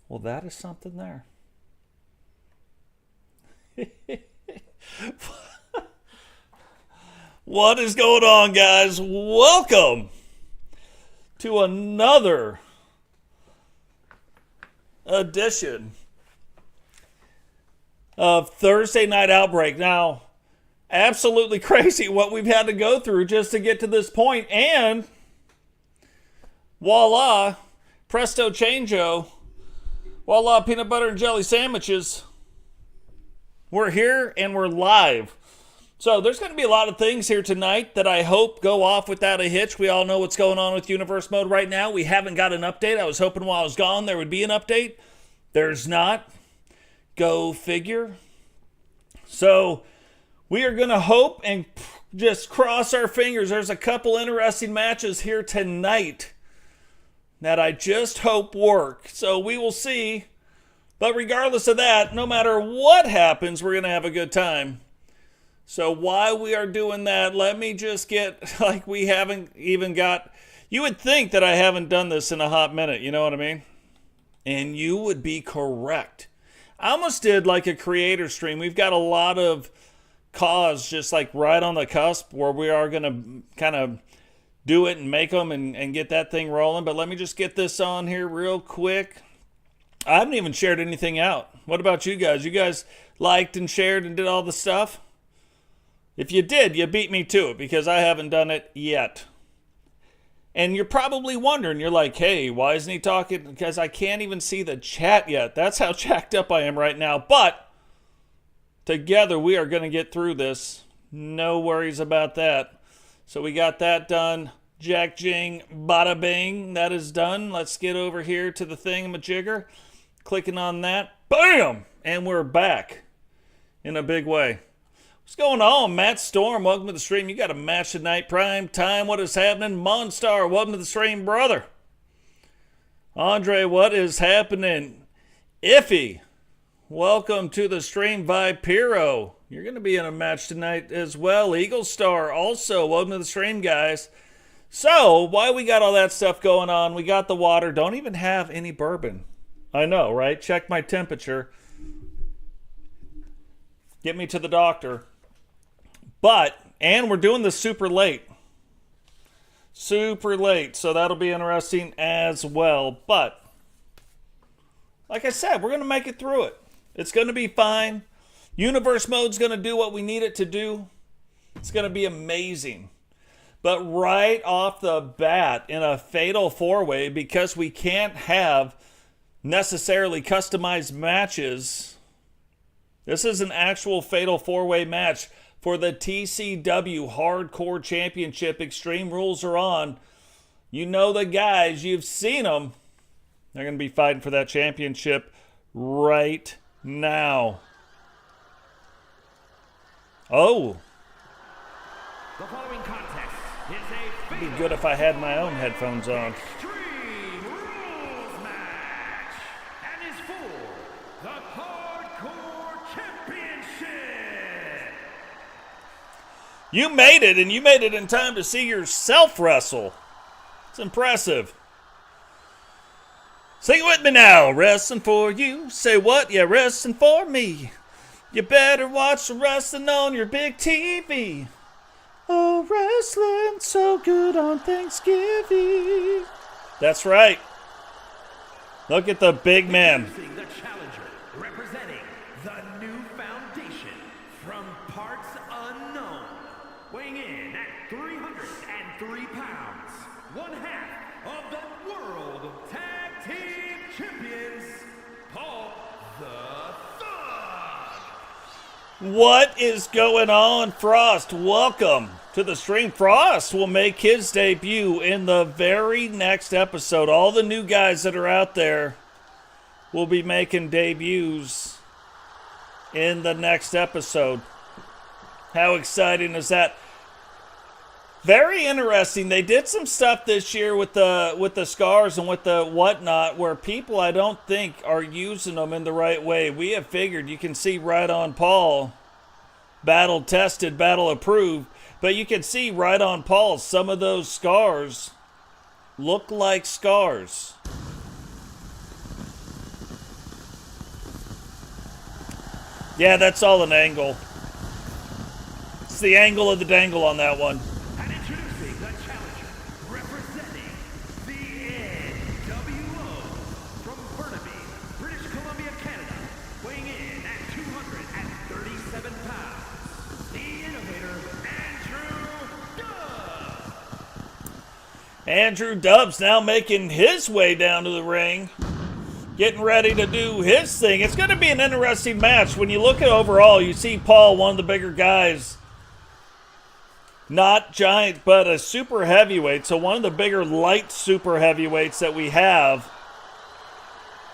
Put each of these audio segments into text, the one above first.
Well, that is something there. What is going on, guys? Welcome to another edition of Thursday Night Outbreak. Now, absolutely crazy what we've had to go through just to get to this point, and voila, presto changeo, voila, peanut butter and jelly sandwiches. We're here and we're live. So there's going to be a lot of things here tonight that I hope go off without a hitch. We all know what's going on with Universe Mode right now. We haven't got an update. I was hoping while I was gone there would be an update. There's not. Go figure. So we are going to hope and just cross our fingers. There's a couple interesting matches here tonight that I just hope work. So we will see. But regardless of that, no matter what happens, we're going to have a good time. So while we are doing that, let me just get, like we haven't even got, you would think that I haven't done this in a hot minute, you know what I mean? And you would be correct. I almost did like a creator stream. We've got a lot of cause just like right on the cusp where we are going to kind of do it and make them and get that thing rolling. But let me just get this on here real quick. I haven't even shared anything out. What about you guys? You guys liked and shared and did all the stuff? If you did, you beat me to it because I haven't done it yet. And you're probably wondering, you're like, hey, why isn't he talking? Because I can't even see the chat yet. That's how jacked up I am right now. But together we are going to get through this. No worries about that. So we got that done. Jack Jing, bada bing. That is done. Let's get over here to the thingamajigger. Clicking on that. Bam! And we're back in a big way. What's going on, Matt Storm? Welcome to the stream. You got a match tonight, prime time. What is happening? Monstar, welcome to the stream, brother. Andre, what is happening? Iffy, welcome to the stream. Vipro, you're going to be in a match tonight as well. Eagle Star, also, welcome to the stream, guys. So, why we got all that stuff going on? We got the water. Don't even have any bourbon. I know, right? Check my temperature. Get me to the doctor. And we're doing this super late. Super late. So that'll be interesting as well. But, like I said, we're going to make it through it. It's going to be fine. Universe Mode's going to do what we need it to do. It's going to be amazing. But right off the bat, in a fatal four-way, because we can't have necessarily customized matches, this is an actual fatal four-way match for the TCW Hardcore Championship. Extreme Rules are on. You know the guys. You've seen them. They're going to be fighting for that championship right now. Oh. The following contest is a It'd be good if I had my own headphones on. Extreme Rules match and is for the Hardcore Championship. You made it, and you made it in time to see yourself wrestle. It's impressive. Sing it with me now. Wrestling for you. Say what? Yeah, wrestling for me. You better watch the wrestling on your big TV. Oh, wrestling so good on Thanksgiving. That's right. Look at the big man. Introducing the challenger, representing the new foundation from parts unknown, weighing in at 303 pounds, one half of the World Tag Team Champions, Paul the Thug. What is going on, Frost? Welcome to the stream. Frost will make his debut in the very next episode. All the new guys that are out there will be making debuts in the next episode. How exciting is that? Very interesting. They did some stuff this year with the scars and with the whatnot where people I don't think are using them in the right way. We have figured you can see right on Paul, battle tested, battle approved, but you can see right on Paul some of those scars look like scars. Yeah, that's all an angle. It's the angle of the dangle on that one. And introducing the challenger, representing the NWO from Burnaby, British Columbia, Canada, weighing in at 237 pounds, the innovator, Andrew Dubbs. Andrew Dubbs now making his way down to the ring, getting ready to do his thing. It's going to be an interesting match. When you look at overall, you see Paul, one of the bigger guys, not giant, but a super heavyweight. So one of the bigger light super heavyweights that we have.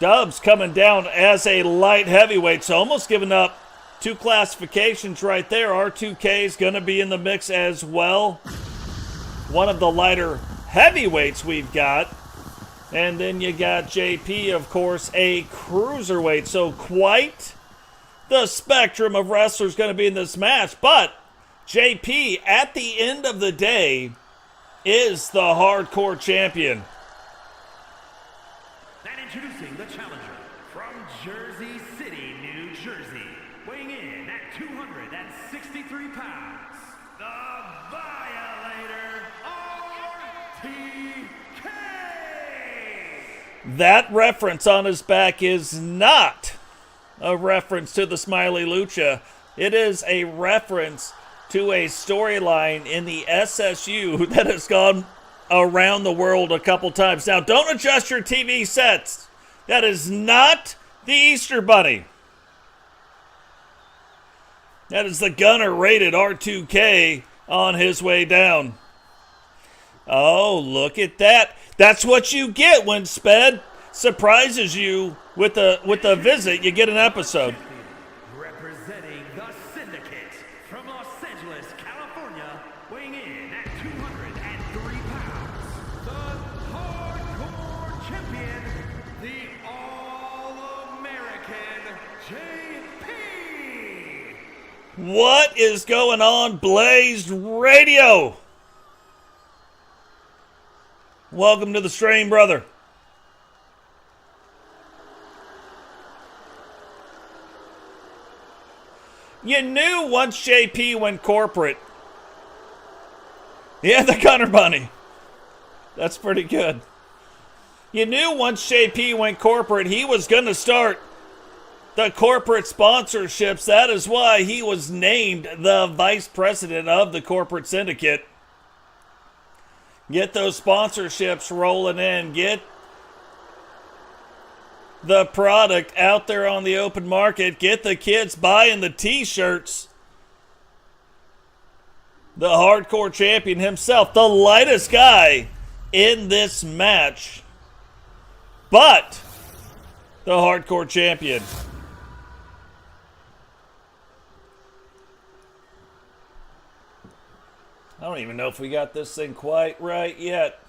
Dubbs coming down as a light heavyweight. So almost giving up 2 classifications right there. R2K is going to be in the mix as well. One of the lighter heavyweights we've got. And then you got JP, of course, a cruiserweight. So quite the spectrum of wrestlers going to be in this match. But JP, at the end of the day, is the hardcore champion. And introducing the challenger from Jersey City, New Jersey, weighing in at 263 pounds, the Violator, RTK. That reference on his back is not a reference to the Smiley Lucha. It is a reference to a storyline in the SSU that has gone around the world a couple times. Now, don't adjust your TV sets. That is not the Easter Bunny. That is the Gunner rated R2K on his way down. Oh, look at that. That's what you get when Sped surprises you with a visit. You get an episode. Representing the Syndicate from Los Angeles, California, weighing in at 203 pounds, the hardcore champion, the All-American JP. What is going on, Blazed Radio? Welcome to the stream, brother. You knew once JP went corporate. Yeah, the Gunner Bunny. That's pretty good. You knew once JP went corporate, he was going to start the corporate sponsorships. That is why he was named the vice president of the corporate syndicate. Get those sponsorships rolling in. Get the product out there on the open market. Get the kids buying the t-shirts. The hardcore champion himself, the lightest guy in this match, but the hardcore champion. I don't even know if we got this thing quite right yet.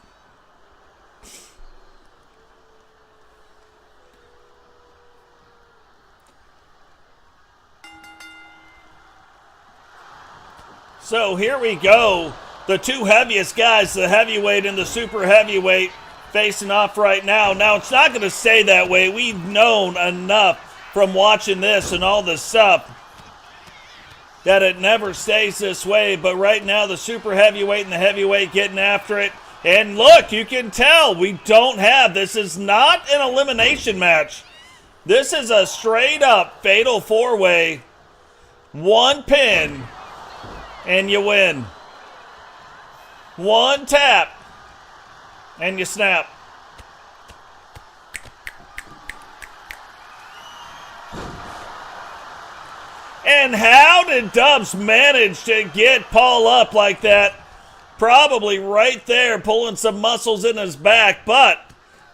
So here we go. The 2 heaviest guys, the heavyweight and the super heavyweight, facing off right now. Now, it's not going to stay that way. We've known enough from watching this and all this stuff that it never stays this way. But right now, the super heavyweight and the heavyweight getting after it. And look, you can tell we don't have, this is not an elimination match. This is a straight up fatal 4-way. 1 pin, and you win. 1 tap, and you snap. And how did Dubbs manage to get Paul up like that? Probably right there, pulling some muscles in his back, but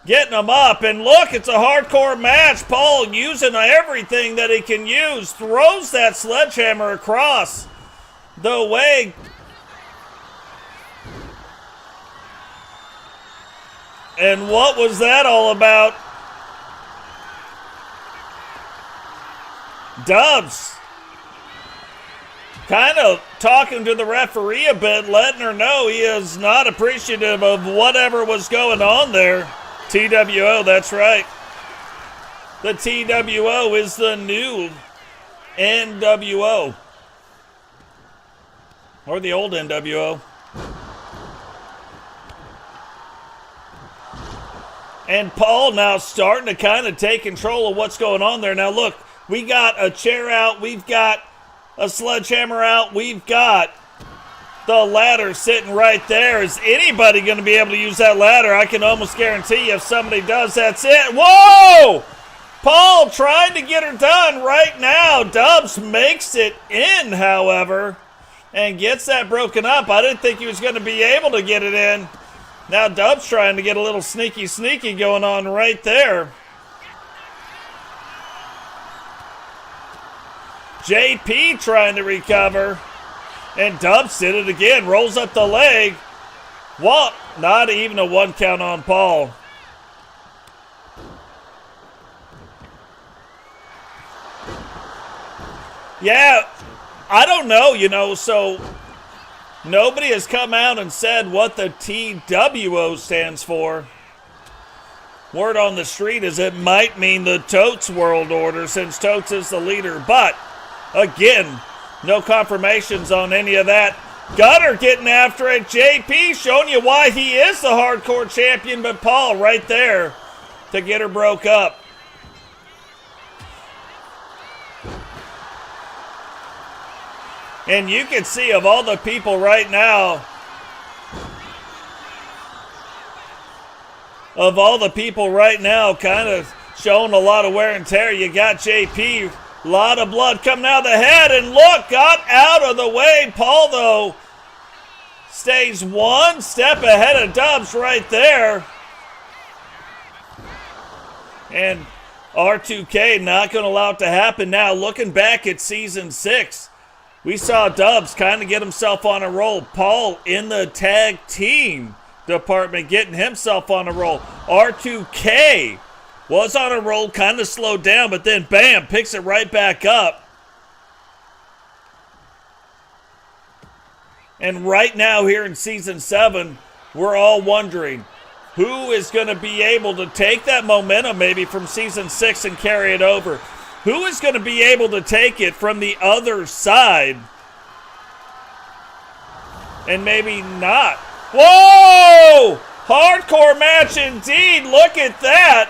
getting him up. And look, it's a hardcore match. Paul using everything that he can use. Throws that sledgehammer across the way. And what was that all about? Dubbs kind of talking to the referee a bit, letting her know he is not appreciative of whatever was going on there. TWO, that's right. The TWO is the new NWO. Or the old NWO. And Paul now starting to kind of take control of what's going on there. Now look, we got a chair out. We've got a sledgehammer out. We've got the ladder sitting right there. Is anybody going to be able to use that ladder? I can almost guarantee you if somebody does, that's it. Whoa! Paul trying to get her done right now. Dubs makes it in, however, and gets that broken up. I didn't think he was going to be able to get it in. Now Dubs trying to get a little sneaky going on right there. JP trying to recover. And Dubs did it again. Rolls up the leg. What? Not even a 1 count on Paul. Yeah, I don't know, so nobody has come out and said what the TWO stands for. Word on the street is it might mean the Totes World Order since Totes is the leader. But, again, no confirmations on any of that. Gunner getting after it. JP showing you why he is the hardcore champion, but Paul right there to get her broke up. And you can see of all the people right now, kind of showing a lot of wear and tear. You got JP, a lot of blood coming out of the head, and look, got out of the way. Paul, though, stays 1 step ahead of Dubs right there. And R2K not going to allow it to happen. Now, looking back at Season 6, we saw Dubs kind of get himself on a roll. Paul in the tag team department getting himself on a roll. R2K was on a roll, kind of slowed down, but then bam, picks it right back up. And right now here in Season 7, we're all wondering who is going to be able to take that momentum maybe from Season 6 and carry it over. Who is going to be able to take it from the other side and maybe not? Whoa! Hardcore match indeed. Look at that.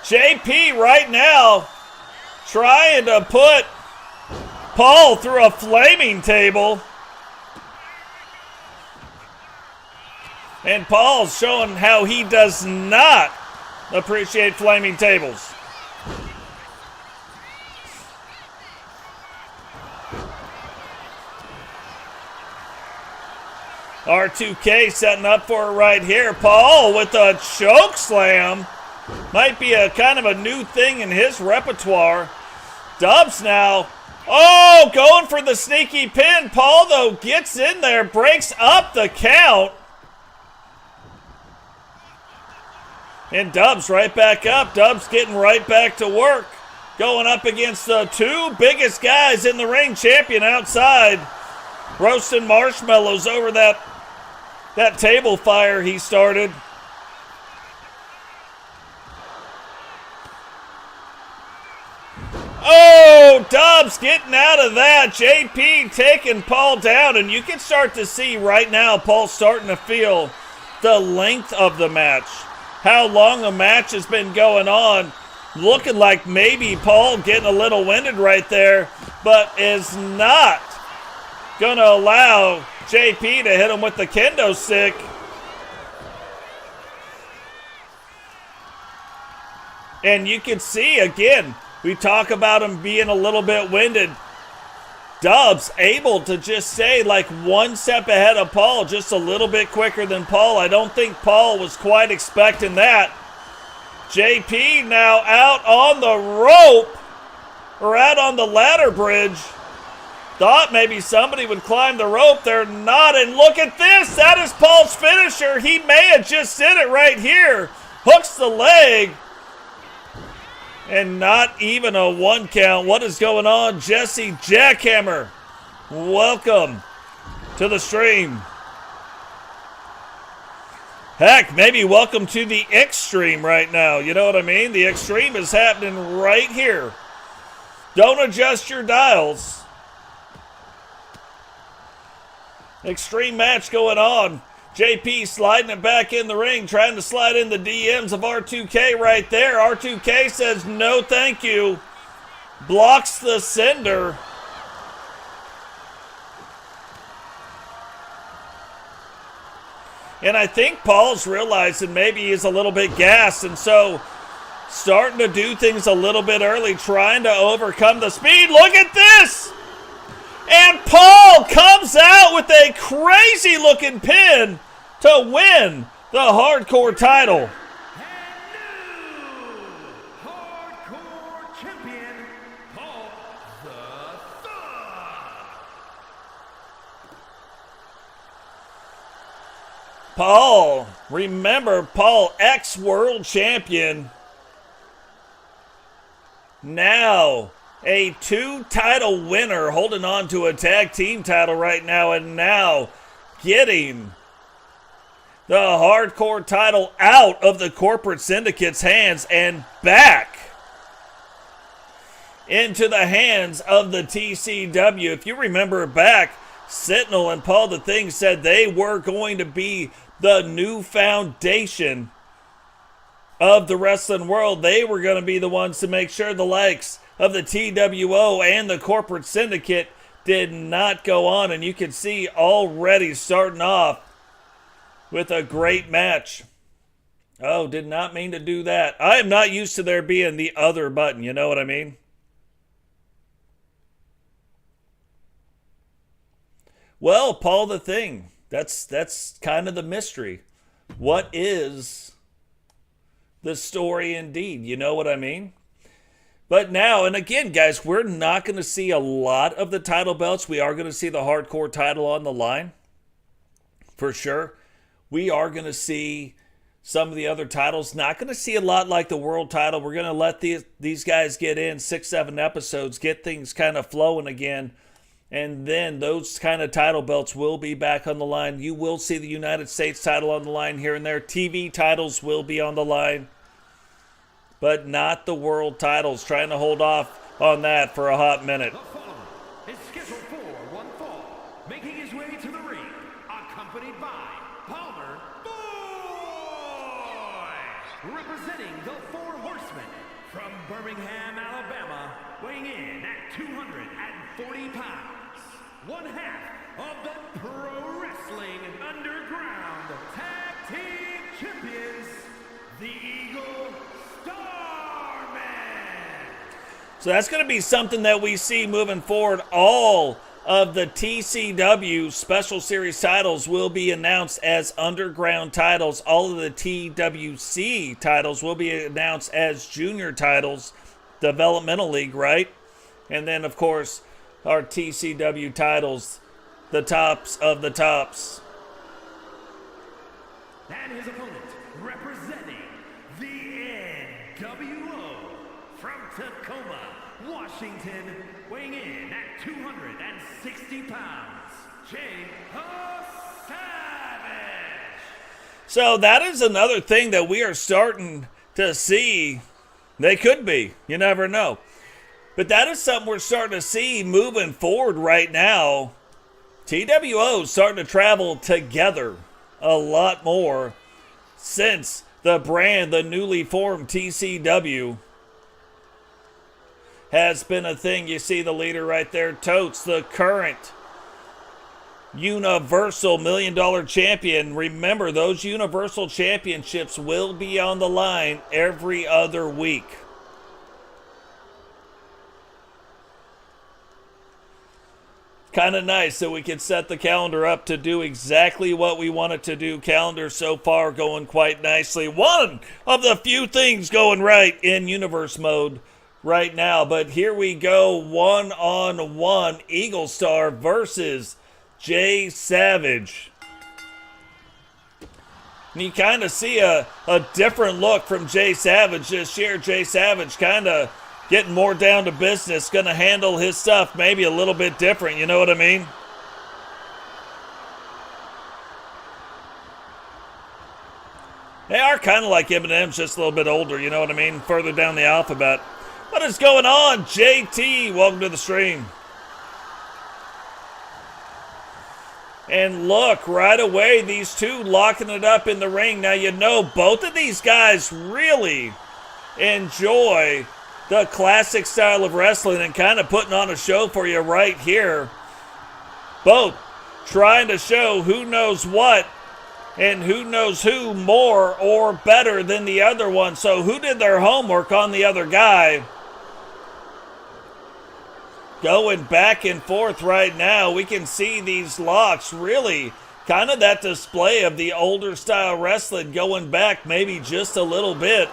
JP right now trying to put Paul through a flaming table. And Paul's showing how he does not appreciate flaming tables. R2K setting up for it right here. Paul with a choke slam. Might be a kind of a new thing in his repertoire. Dubs now. Oh, going for the sneaky pin. Paul, though, gets in there, breaks up the count. And Dubs right back up. Dubs getting right back to work. Going up against the 2 biggest guys in the ring. Champion outside. Roasting marshmallows over that table fire he started. Oh, Dubs getting out of that. JP taking Paul down. And you can start to see right now Paul starting to feel the length of the match. How long the match has been going on. Looking like maybe Paul getting a little winded right there. But is not going to allow JP to hit him with the kendo stick. And you can see, again, we talk about him being a little bit winded. Dubs able to just stay like 1 step ahead of Paul, just a little bit quicker than Paul. I don't think Paul was quite expecting that. JP now out on the rope, or out on the ladder bridge. Thought maybe somebody would climb the rope. They're not, and look at this. That is Paul's finisher. He may have just did it right here. Hooks the leg. And not even a 1 count. What is going on? Jesse Jackhammer, welcome to the stream. Heck, maybe welcome to the Extreme right now. You know what I mean? The Extreme is happening right here Don't adjust your dials. Extreme match going on. JP sliding it back in the ring, trying to slide in the DMs of R2K right there. R2K says no thank you. Blocks the sender. And I think Paul's realizing maybe he's a little bit gassed, and so starting to do things a little bit early, trying to overcome the speed. Look at this! And Paul comes out with a crazy looking pin to win the hardcore title. And new hardcore champion, Paul the Thug. Paul, remember Paul, ex-world champion. Now a 2-title winner, holding on to a tag team title right now, and now getting the hardcore title out of the corporate syndicate's hands and back into the hands of the TCW. If you remember back, Sentinel and Paul the Thing said they were going to be the new foundation of the wrestling world. They were going to be the ones to make sure the likes of the TWO and the corporate syndicate did not go on, and you can see already starting off with a great match. Oh, did not mean to do that. I am not used to there being the other button, you know what I mean? Well, Paul the Thing, that's kind of the mystery. What is the story indeed? You know what I mean? But now, and again, guys, we're not going to see a lot of the title belts. We are going to see the hardcore title on the line, for sure. We are going to see some of the other titles. Not going to see a lot like the world title. We're going to let these guys get in 6-7 episodes, get things kind of flowing again. And then those kind of title belts will be back on the line. You will see the United States title on the line here and there. TV titles will be on the line, but not the world titles. Trying to hold off on that for a hot minute. The following is scheduled for one fall, making his way to the ring, accompanied by Palmer Boy, representing the Four Horsemen from Birmingham, Alabama, weighing in at 240 pounds. One half of the Pro Wrestling Underground Tag Team Champions, the Eagle Starman. So that's going to be something that we see moving forward. All of the TCW Special Series titles will be announced as underground titles. All of the TWC titles will be announced as junior titles, developmental league, right? And then, of course, our TCW titles, the tops of the tops. And his opponent, representing the NWO from Tacoma, Washington, weighing in at 260 pounds, Jay Savage. So that is another thing that we are starting to see. They could be. You never know. But that is something we're starting to see moving forward right now. TWO is starting to travel together a lot more since the brand, the newly formed TCW, has been a thing. You see the leader right there, Totes, the current Universal $1 Million Champion. Remember, those Universal Championships will be on the line every other week. Kind of nice that we can set the calendar up to do exactly what we want it to do. Calendar so far going quite nicely. One of the few things going right in universe mode right now. But here we go, one-on-one. Eagle Star versus Jay Savage. And you kind of see a different look from Jay Savage this year. Jay Savage kind of getting more down to business, going to handle his stuff maybe a little bit different, you know what I mean? They are kind of like Eminem's, just a little bit older, you know what I mean? Further down the alphabet. What is going on, JT? Welcome to the stream. And look, right away, these two locking it up in the ring. Now, you know, both of these guys really enjoy the classic style of wrestling and kind of putting on a show for you right here. Both trying to show who knows what and who knows who more or better than the other one. So who did their homework on the other guy? Going back and forth right now. We can see these locks really kind of that display of the older style wrestling going back maybe just a little bit.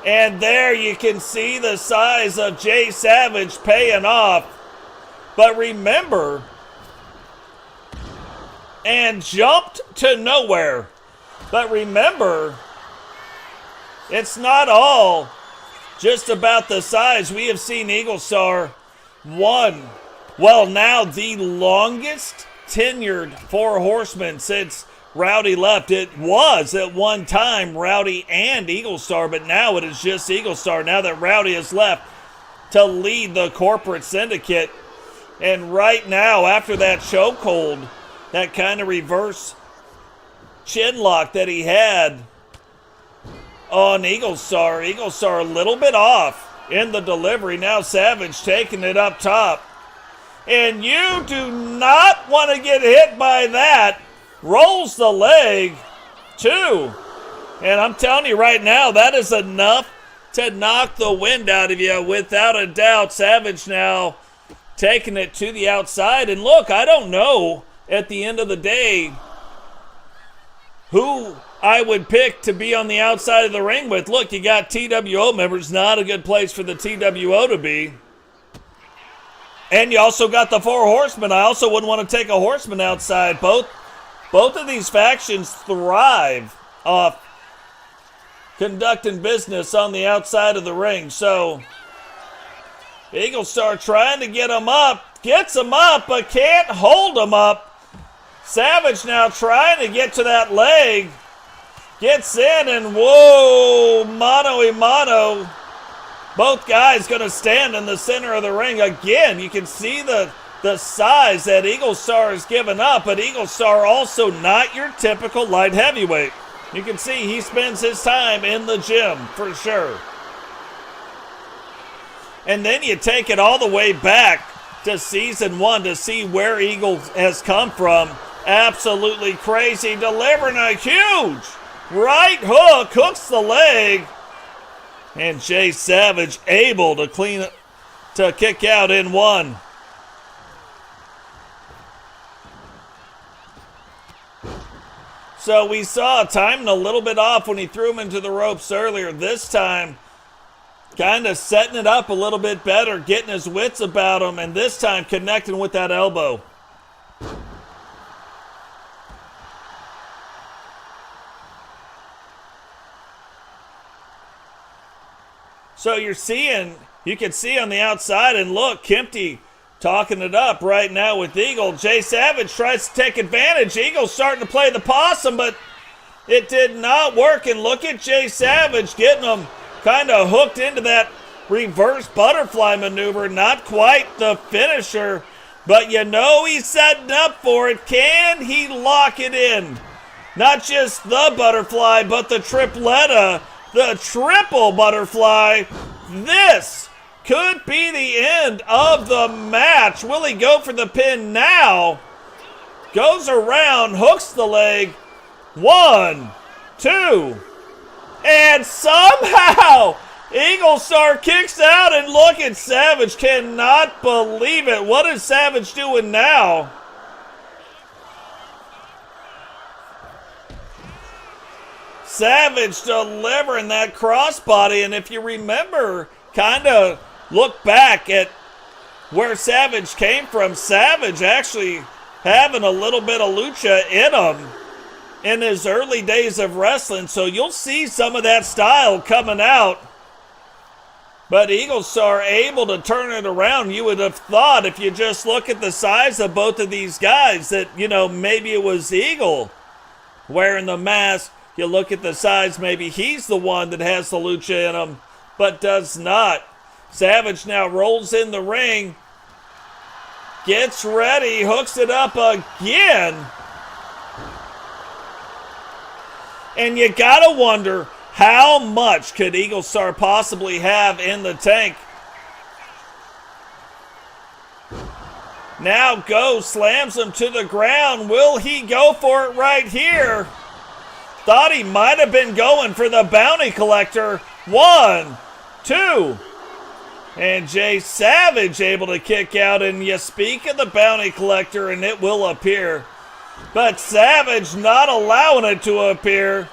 And there you can see the size of Jay Savage paying off. But remember, and jumped to nowhere. But remember, it's not all just about the size. We have seen Eagle Star now the longest tenured four horsemen since Rowdy left. It was at one time Rowdy and Eagle Star, but now it is just Eagle Star. Now that Rowdy has left to lead the corporate syndicate. And right now, after that chokehold, that kind of reverse chin lock that he had on Eagle Star a little bit off in the delivery. Now Savage taking it up top. And you do not want to get hit by that. Rolls the leg, too. And I'm telling you right now, that is enough to knock the wind out of you without a doubt. Savage now taking it to the outside. And look, I don't know at the end of the day who I would pick to be on the outside of the ring with. Look, you got TWO members. Not a good place for the TWO to be. And you also got the four horsemen. I also wouldn't want to take a horseman outside. Both of these factions thrive off conducting business on the outside of the ring. So Eagle Star trying to get him up. Gets him up, but can't hold him up. Savage now trying to get to that leg. Gets in and whoa, mano a mano. Both guys going to stand in the center of the ring. Again, you can see the size that Eagle Star has given up, but Eagle Star also not your typical light heavyweight. You can see he spends his time in the gym for sure. And then you take it all the way back to season 1 to see where Eagle has come from. Absolutely crazy, delivering a huge right hook, hooks the leg. And Jay Savage able to kick out in one. So we saw timing a little bit off when he threw him into the ropes earlier. This time, kind of setting it up a little bit better, getting his wits about him, and this time connecting with that elbow. So you can see on the outside, and look, Kempty talking it up right now with Eagle. Jay Savage tries to take advantage. Eagle's starting to play the possum, but it did not work. And look at Jay Savage getting him kind of hooked into that reverse butterfly maneuver. Not quite the finisher, but you know he's setting up for it. Can he lock it in? Not just the butterfly, but the tripletta, the triple butterfly. This could be the end of the match. Will he go for the pin now? Goes around, hooks the leg. 1, 2, and somehow Eagle Star kicks out, and look at Savage. Cannot believe it. What is Savage doing now? Savage delivering that crossbody, and if you remember, kind of look back at where Savage came from, Savage actually having a little bit of lucha in him in his early days of wrestling, so you'll see some of that style coming out. But Eagle Star able to turn it around. You would have thought, if you just look at the size of both of these guys, that, you know, maybe it was Eagle wearing the mask You look at the size, maybe he's the one that has the lucha in him, but does not. Savage now rolls in the ring, gets ready, hooks it up again. And you gotta wonder, how much could Eagle Star possibly have in the tank? Now goes, slams him to the ground. Will he go for it right here? Thought he might have been going for the bounty collector. 1, 2. And Jay Savage able to kick out. And you speak of the bounty collector and it will appear. But Savage not allowing it to appear.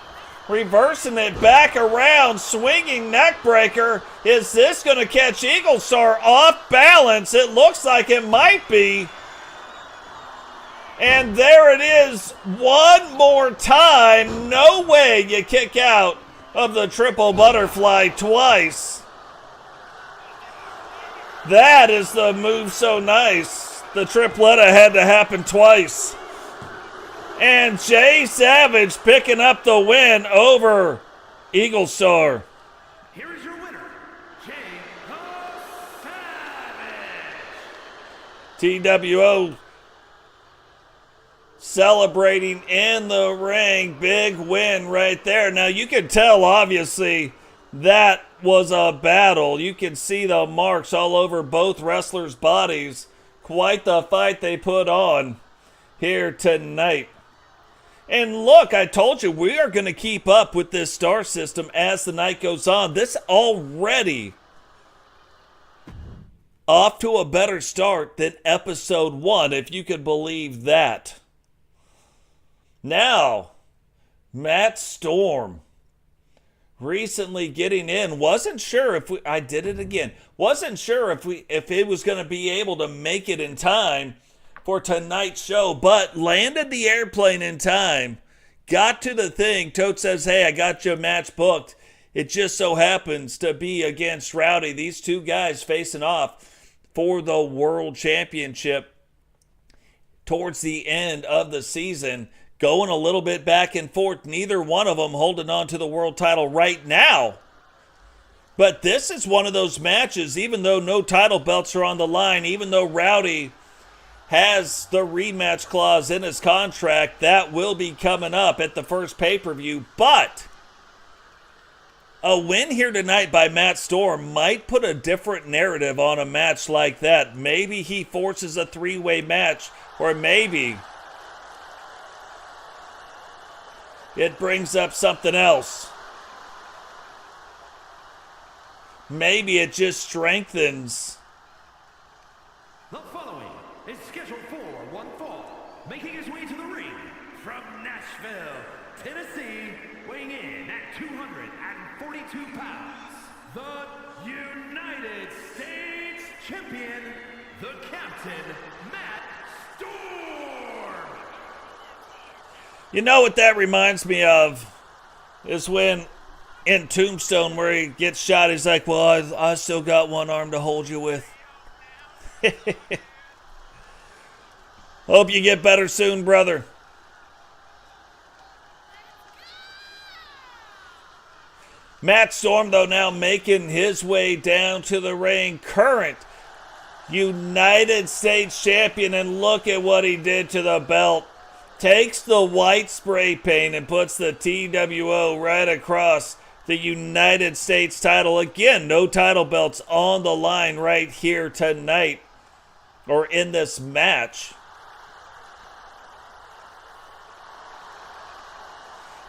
Reversing it back around, swinging neck breaker. Is this going to catch Eagle Star off balance? It looks like it might be. And there it is, one more time. No way you kick out of the triple butterfly twice. That is the move so nice. The tripletta had to happen twice. And Jay Savage picking up the win over Eagle Star. Here is your winner, Jay Savage. TWO celebrating in the ring. Big win right there. Now you can tell, obviously, that was a battle. You can see the marks all over both wrestlers' bodies. Quite the fight they put on here tonight. And look, I told you, we are going to keep up with this star system as the night goes on. This already off to a better start than episode 1, if you could believe that. Now, Matt Storm recently getting in. Wasn't sure if I did it again. Wasn't sure if it was going to be able to make it in time for tonight's show, but landed the airplane in time. Got to the thing. Totes says, hey, I got you a match booked. It just so happens to be against Rowdy. These two guys facing off for the World Championship towards the end of the season. Going a little bit back and forth. Neither one of them holding on to the world title right now. But this is one of those matches, even though no title belts are on the line, even though Rowdy has the rematch clause in his contract, that will be coming up at the first pay-per-view. But a win here tonight by Matt Storm might put a different narrative on a match like that. Maybe he forces a three-way match, or maybe it brings up something else. Maybe it just strengthens. The following is scheduled for one fall, making his way to the ring from Nashville, Tennessee, weighing in at 242 pounds, the United States Champion, the Captain, Matt Storm. You know what that reminds me of is when in Tombstone where he gets shot, he's like, well, I still got one arm to hold you with. Hope you get better soon, brother. Matt Storm, though, now making his way down to the ring. Current United States champion, and look at what he did to the belt. Takes the white spray paint and puts the TWO right across the United States title. Again, no title belts on the line right here tonight, or in this match.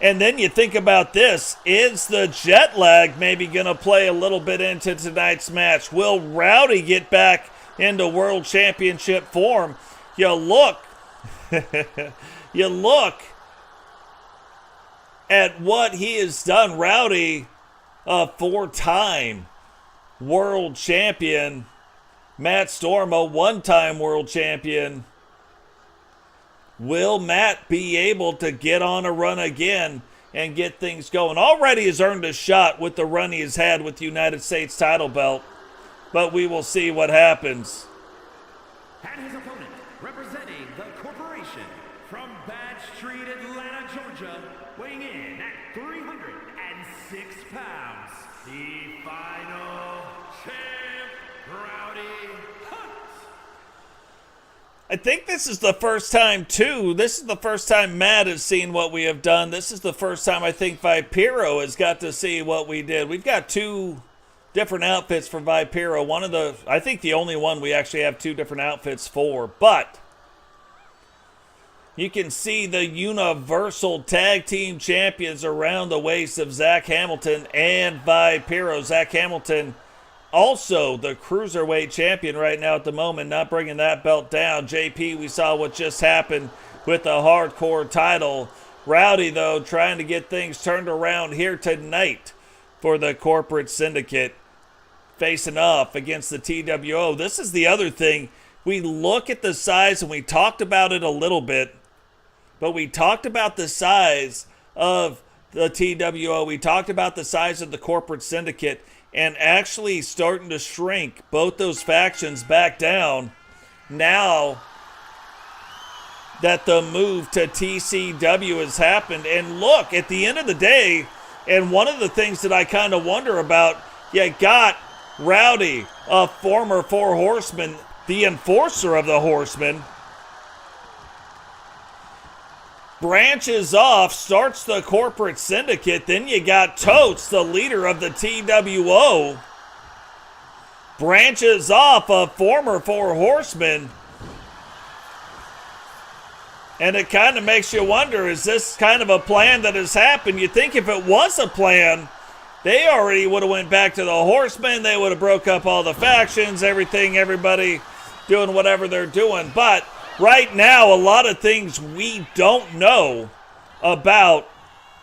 And then you think about this. Is the jet lag maybe going to play a little bit into tonight's match? Will Rowdy get back into World Championship form? You look at what he has done. Rowdy, a 4-time world champion. Matt Storm, a 1-time world champion. Will Matt be able to get on a run again and get things going? Already has earned a shot with the run he has had with the United States title belt, but we will see what happens. And his opponent, representing the corporation from Bad Street, Atlanta, Georgia, weighing in at I think this is the first time, too. This is the first time Matt has seen what we have done. This is the first time I think Vipro has got to see what we did. We've got 2 different outfits for Vipro. I think the only one we actually have 2 different outfits for. But you can see the Universal Tag Team Champions around the waist of Zach Hamilton and Vipro. Zach Hamilton, also the Cruiserweight Champion right now at the moment, not bringing that belt down. JP, we saw what just happened with the Hardcore title. Rowdy, though, trying to get things turned around here tonight for the Corporate Syndicate, facing off against the TWO. This is the other thing. We look at the size, and we talked about it a little bit, but we talked about the size of the TWO. We talked about the size of the Corporate Syndicate and actually starting to shrink both those factions back down now that the move to TCW has happened. And look, at the end of the day, and one of the things that I kind of wonder about, you got Rowdy, a former 4 Horseman, the enforcer of the Horsemen, branches off, starts the Corporate Syndicate. Then you got Totes, the leader of the TWO, branches off, a former 4 Horseman. And it kind of makes you wonder, is this kind of a plan that has happened? You think if it was a plan, they already would have went back to the Horsemen. They would have broke up all the factions, everybody doing whatever they're doing. But right now, a lot of things we don't know about.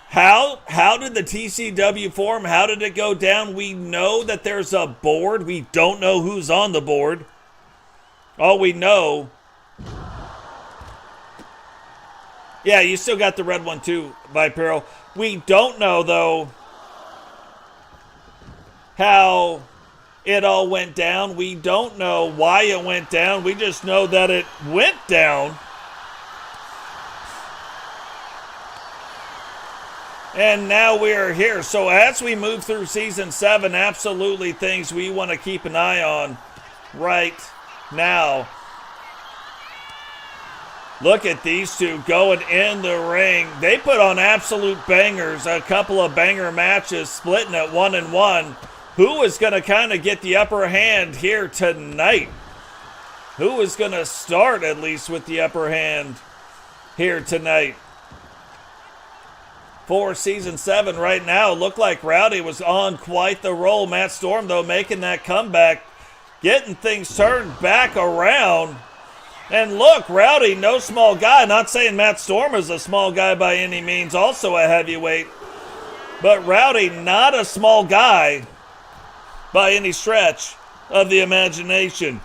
How did the TCW form? How did it go down? We know that there's a board. We don't know who's on the board. All we know... Yeah, you still got the red one too, Vipro. We don't know, though, how it all went down. We don't know why it went down. We just know that it went down. And now we are here. So as we move through Season 7, absolutely things we want to keep an eye on right now. Look at these two going in the ring. They put on absolute bangers, a couple of banger matches, splitting at 1-1. Who is going to kind of get the upper hand here tonight? Who is going to start at least with the upper hand here tonight? For Season 7 right now, looked like Rowdy was on quite the roll. Matt Storm, though, making that comeback, getting things turned back around. And look, Rowdy, no small guy. Not saying Matt Storm is a small guy by any means, also a heavyweight. But Rowdy, not a small guy by any stretch of the imagination.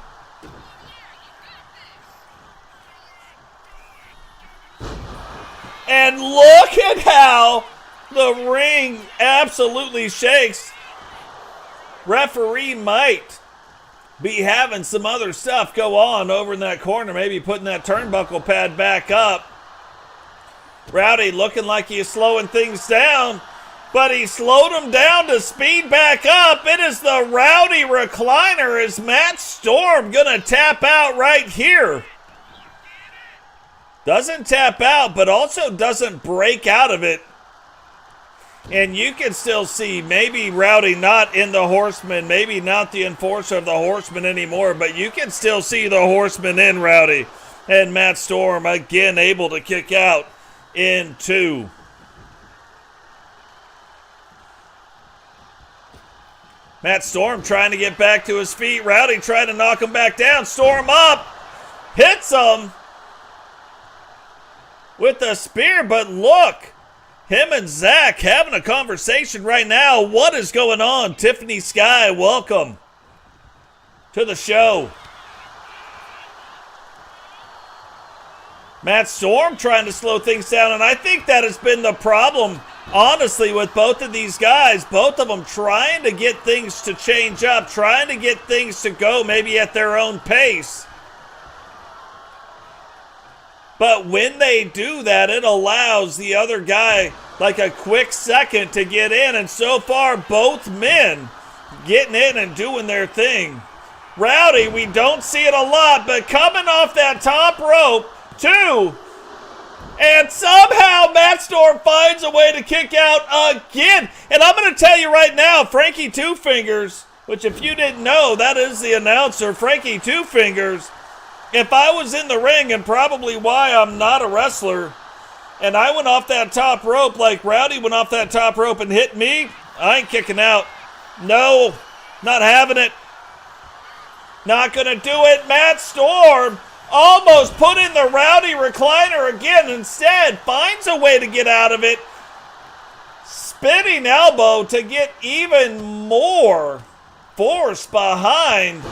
And look at how the ring absolutely shakes. Referee might be having some other stuff go on over in that corner, maybe putting that turnbuckle pad back up. Rowdy looking like he's slowing things down, but he slowed him down to speed back up. It is the Rowdy recliner. Is Matt Storm going to tap out right here? Doesn't tap out, but also doesn't break out of it. And you can still see maybe Rowdy not in the Horseman, maybe not the enforcer of the Horseman anymore, but you can still see the Horseman in Rowdy. And Matt Storm again able to kick out in 2. Matt Storm trying to get back to his feet. Rowdy trying to knock him back down. Storm up. Hits him with the spear, but look. Him and Zach having a conversation right now. What is going on? Tiffany Sky, welcome to the show. Matt Storm trying to slow things down, and I think that has been the problem, honestly, with both of these guys. Both of them trying to get things to change up, trying to get things to go maybe at their own pace. But when they do that, it allows the other guy like a quick second to get in. And so far, both men getting in and doing their thing. Rowdy, we don't see it a lot, but coming off that top rope, 2. And somehow Matt Storm finds a way to kick out again. And I'm going to tell you right now, Frankie Two Fingers, which if you didn't know, that is the announcer, Frankie Two Fingers. If I was in the ring, and probably why I'm not a wrestler, and I went off that top rope like Rowdy went off that top rope and hit me, I ain't kicking out. No, not having it. Not going to do it. Matt Storm almost put in the Rowdy recliner again. Instead, finds a way to get out of it. Spinning elbow to get even more force behind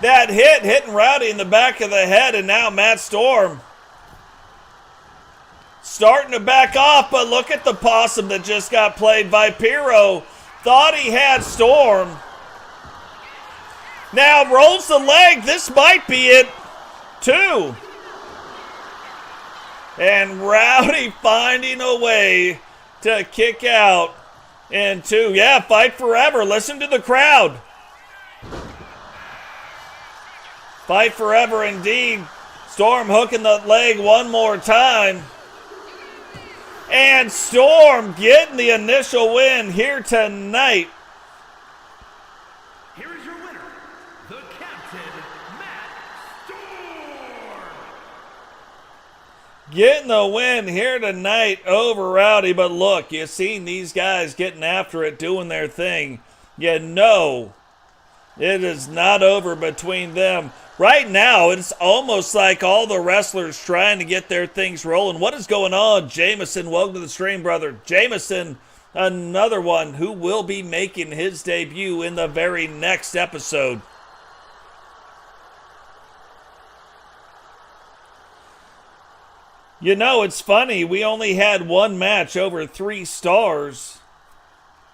that hit, hitting Rowdy in the back of the head. And now Matt Storm starting to back off, but look at the possum that just got played. Vipro thought he had Storm. Now rolls the leg. This might be it. 2. And Rowdy finding a way to kick out in 2. Yeah, fight forever. Listen to the crowd. Fight forever indeed. Storm hooking the leg one more time. And Storm getting the initial win here tonight. Here is your winner, the Captain, Matt Storm. Getting the win here tonight over Rowdy. But look, you've seen these guys getting after it, doing their thing. You know it is not over between them. Right now, it's almost like all the wrestlers trying to get their things rolling. What is going on? Jameson, welcome to the stream, brother. Jameson, another one who will be making his debut in the very next episode. You know, it's funny. We only had one match over 3 stars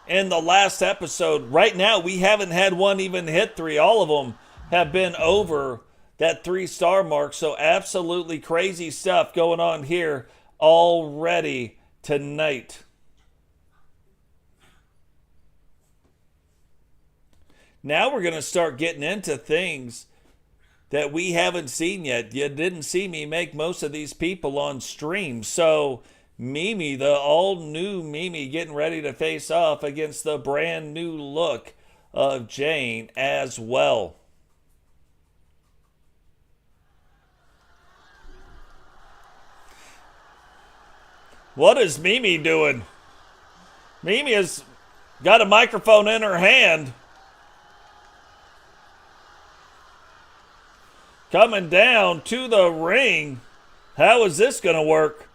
in the last episode. Right now, we haven't had one even hit 3. All of them have been over that 3-star mark. So absolutely crazy stuff going on here already tonight. Now we're going to start getting into things that we haven't seen yet. You didn't see me make most of these people on stream. So Mimi, the all-new Mimi, getting ready to face off against the brand new look of Jane as well. What is Mimi doing? Mimi has got a microphone in her hand. Coming down to the ring. How is this going to work?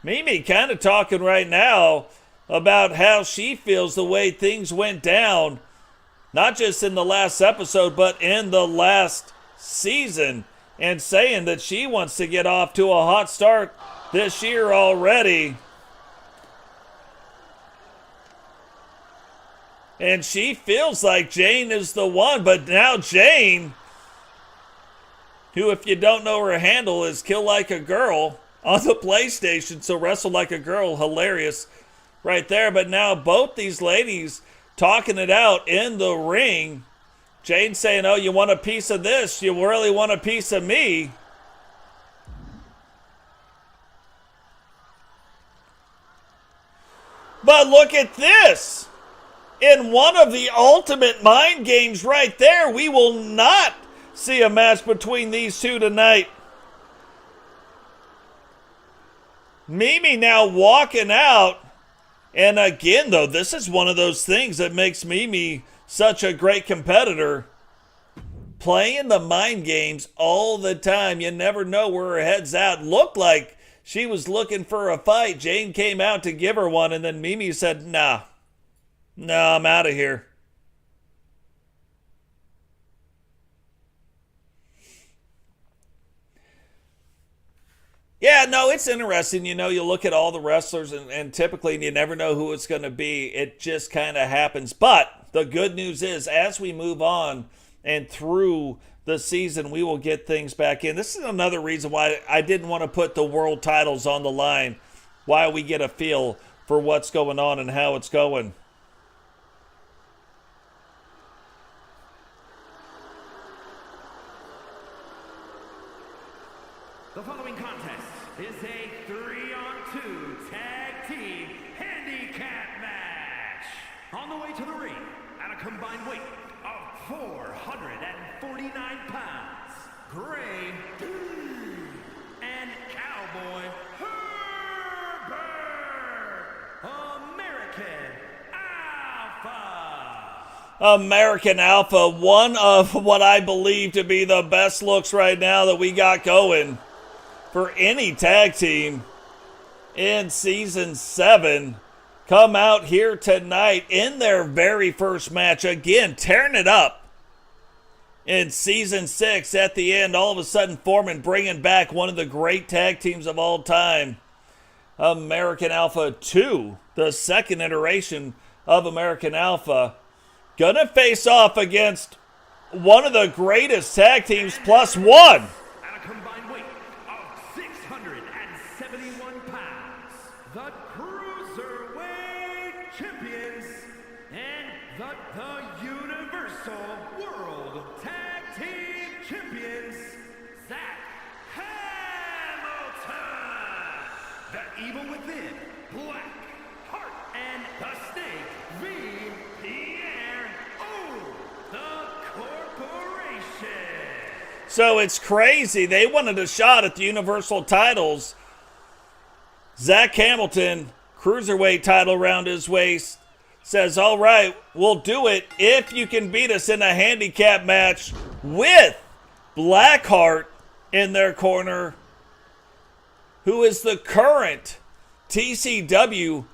Mimi kind of talking right now about how she feels the way things went down. Not just in the last episode, but in the last season. And saying that she wants to get off to a hot start this year already. And she feels like Jane is the one. But now Jane, who if you don't know her handle is Kill Like a Girl on the PlayStation. So Wrestle Like a Girl, hilarious right there. But now both these ladies talking it out in the ring. Jane saying, oh, you want a piece of this? You really want a piece of me? But look at this. In one of the ultimate mind games right there, we will not see a match between these two tonight. Mimi now walking out. And again, though, this is one of those things that makes Mimi such a great competitor. Playing the mind games all the time. You never know where her head's at. Looked like she was looking for a fight. Jane came out to give her one, and then Mimi said, nah, I'm out of here. Yeah, no, it's interesting. You know, you look at all the wrestlers, and typically you never know who it's going to be. It just kind of happens. But the good news is, as we move on and through the season, we will get things back in. This is another reason why I didn't want to put the world titles on the line, why we get a feel for what's going on and how it's going. The following contest is a 3-on-2 tag team handicap match. On the way to the ring, at a combined weight of 449 pounds, Grady and Cowboy Herbie, American Alpha. American Alpha, one of what I believe to be the best looks right now that we got going for any tag team in Season 7, come out here tonight in their very first match. Again, tearing it up in Season 6 at the end. All of a sudden, Foreman bringing back one of the great tag teams of all time. American Alpha 2, the second iteration of American Alpha, gonna face off against one of the greatest tag teams plus one. At a combined weight of 671 pounds, the Cruiserweight Champions and the Universal World Tag Team Champions, Zach Hamilton, the Evil Within, Blaq, Hart, and the Snake the Corporation. So it's crazy. They wanted a shot at the Universal titles. Zach Hamilton, Cruiserweight title around his waist, says, all right, we'll do it if you can beat us in a handicap match with Blackheart in their corner, who is the current TCW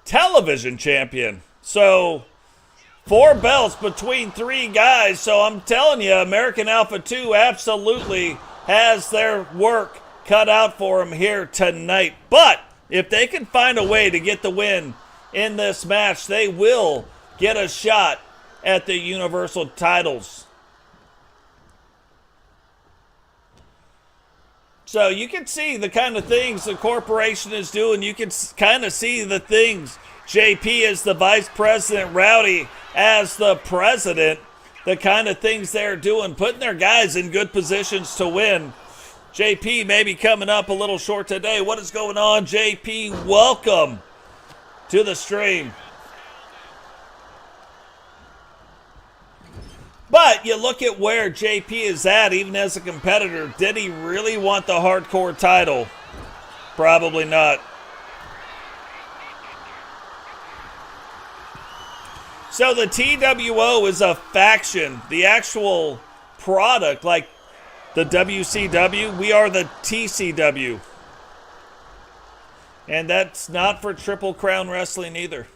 television champion. So 4 belts between 3 guys. So I'm telling you, American Alpha 2 absolutely has their work cut out for them here tonight. But if they can find a way to get the win in this match, they will get a shot at the Universal titles. So you can see the kind of things the corporation is doing. You can kind of see the things JP as the vice president, Rowdy as the president, the kind of things they're doing, putting their guys in good positions to win. JP may be coming up a little short today. What is going on, JP? Welcome to the stream. But you look at where JP is at, even as a competitor. Did he really want the hardcore title? Probably not. So the TWO is a faction. The actual product, like the WCW, we are the TCW. And that's not for Triple Crown Wrestling either.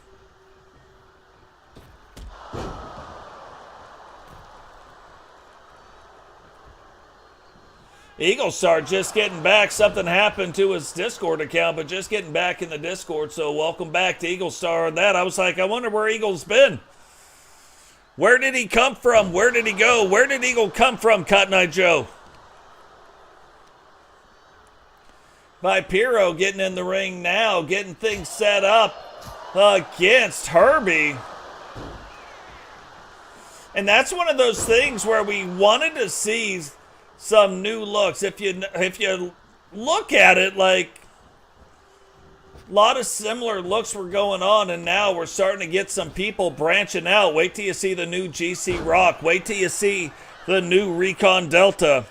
Eagle Star just getting back. Something happened to his Discord account, but just getting back in the Discord. So welcome back to Eagle Star. And that, I was like, I wonder where Eagle's been. Where did he come from? Where did he go? Where did Eagle come from, Cotton Eye Joe? Vipro getting in the ring now, getting things set up against Herbie. And that's one of those things where we wanted to see some new looks. If you look at it, like, a lot of similar looks were going on, and now we're starting to get some people branching out. Wait till you see the new GC Rock. Wait till you see the new Recon Delta.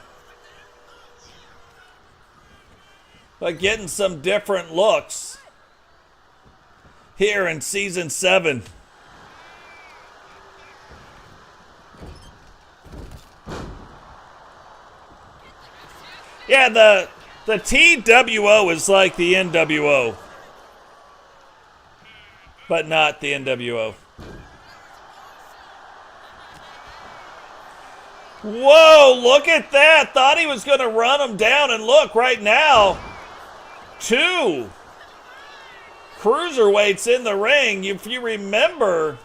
But getting some different looks here in Season 7. Yeah, the TWO is like the NWO, but not the NWO. Whoa, look at that. Thought he was going to run him down, and look, right now, 2 cruiserweights in the ring. If you remember,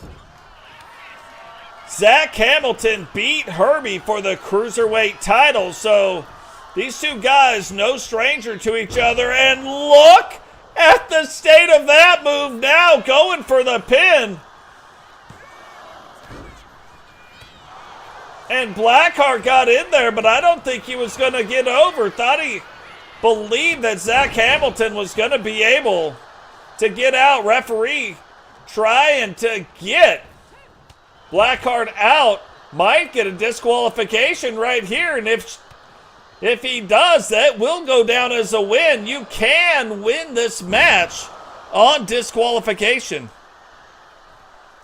Zach Hamilton beat Herbie for the cruiserweight title, so these 2 guys, no stranger to each other, and look at the state of that move now, going for the pin. And Blackheart got in there, but I don't think he was going to get over. Thought he believe that Zach Hamilton was going to be able to get out. Referee trying to get Blackheart out. Might get a disqualification right here. And if he does, that will go down as a win. You can win this match on disqualification.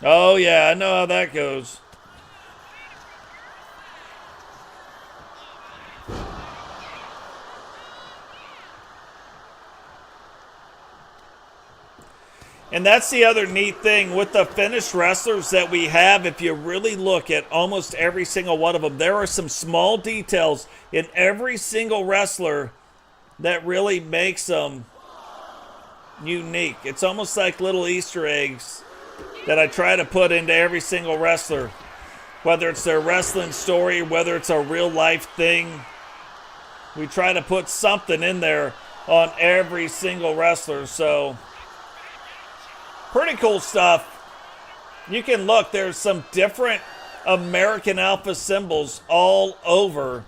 Oh, yeah, I know how that goes. And that's the other neat thing with the finished wrestlers that we have. If you really look at almost every single one of them, there are some small details in every single wrestler that really makes them unique. It's almost like little Easter eggs that I try to put into every single wrestler. Whether it's their wrestling story, whether it's a real life thing, we try to put something in there on every single wrestler. So pretty cool stuff. You can look, there's some different American Alpha symbols all over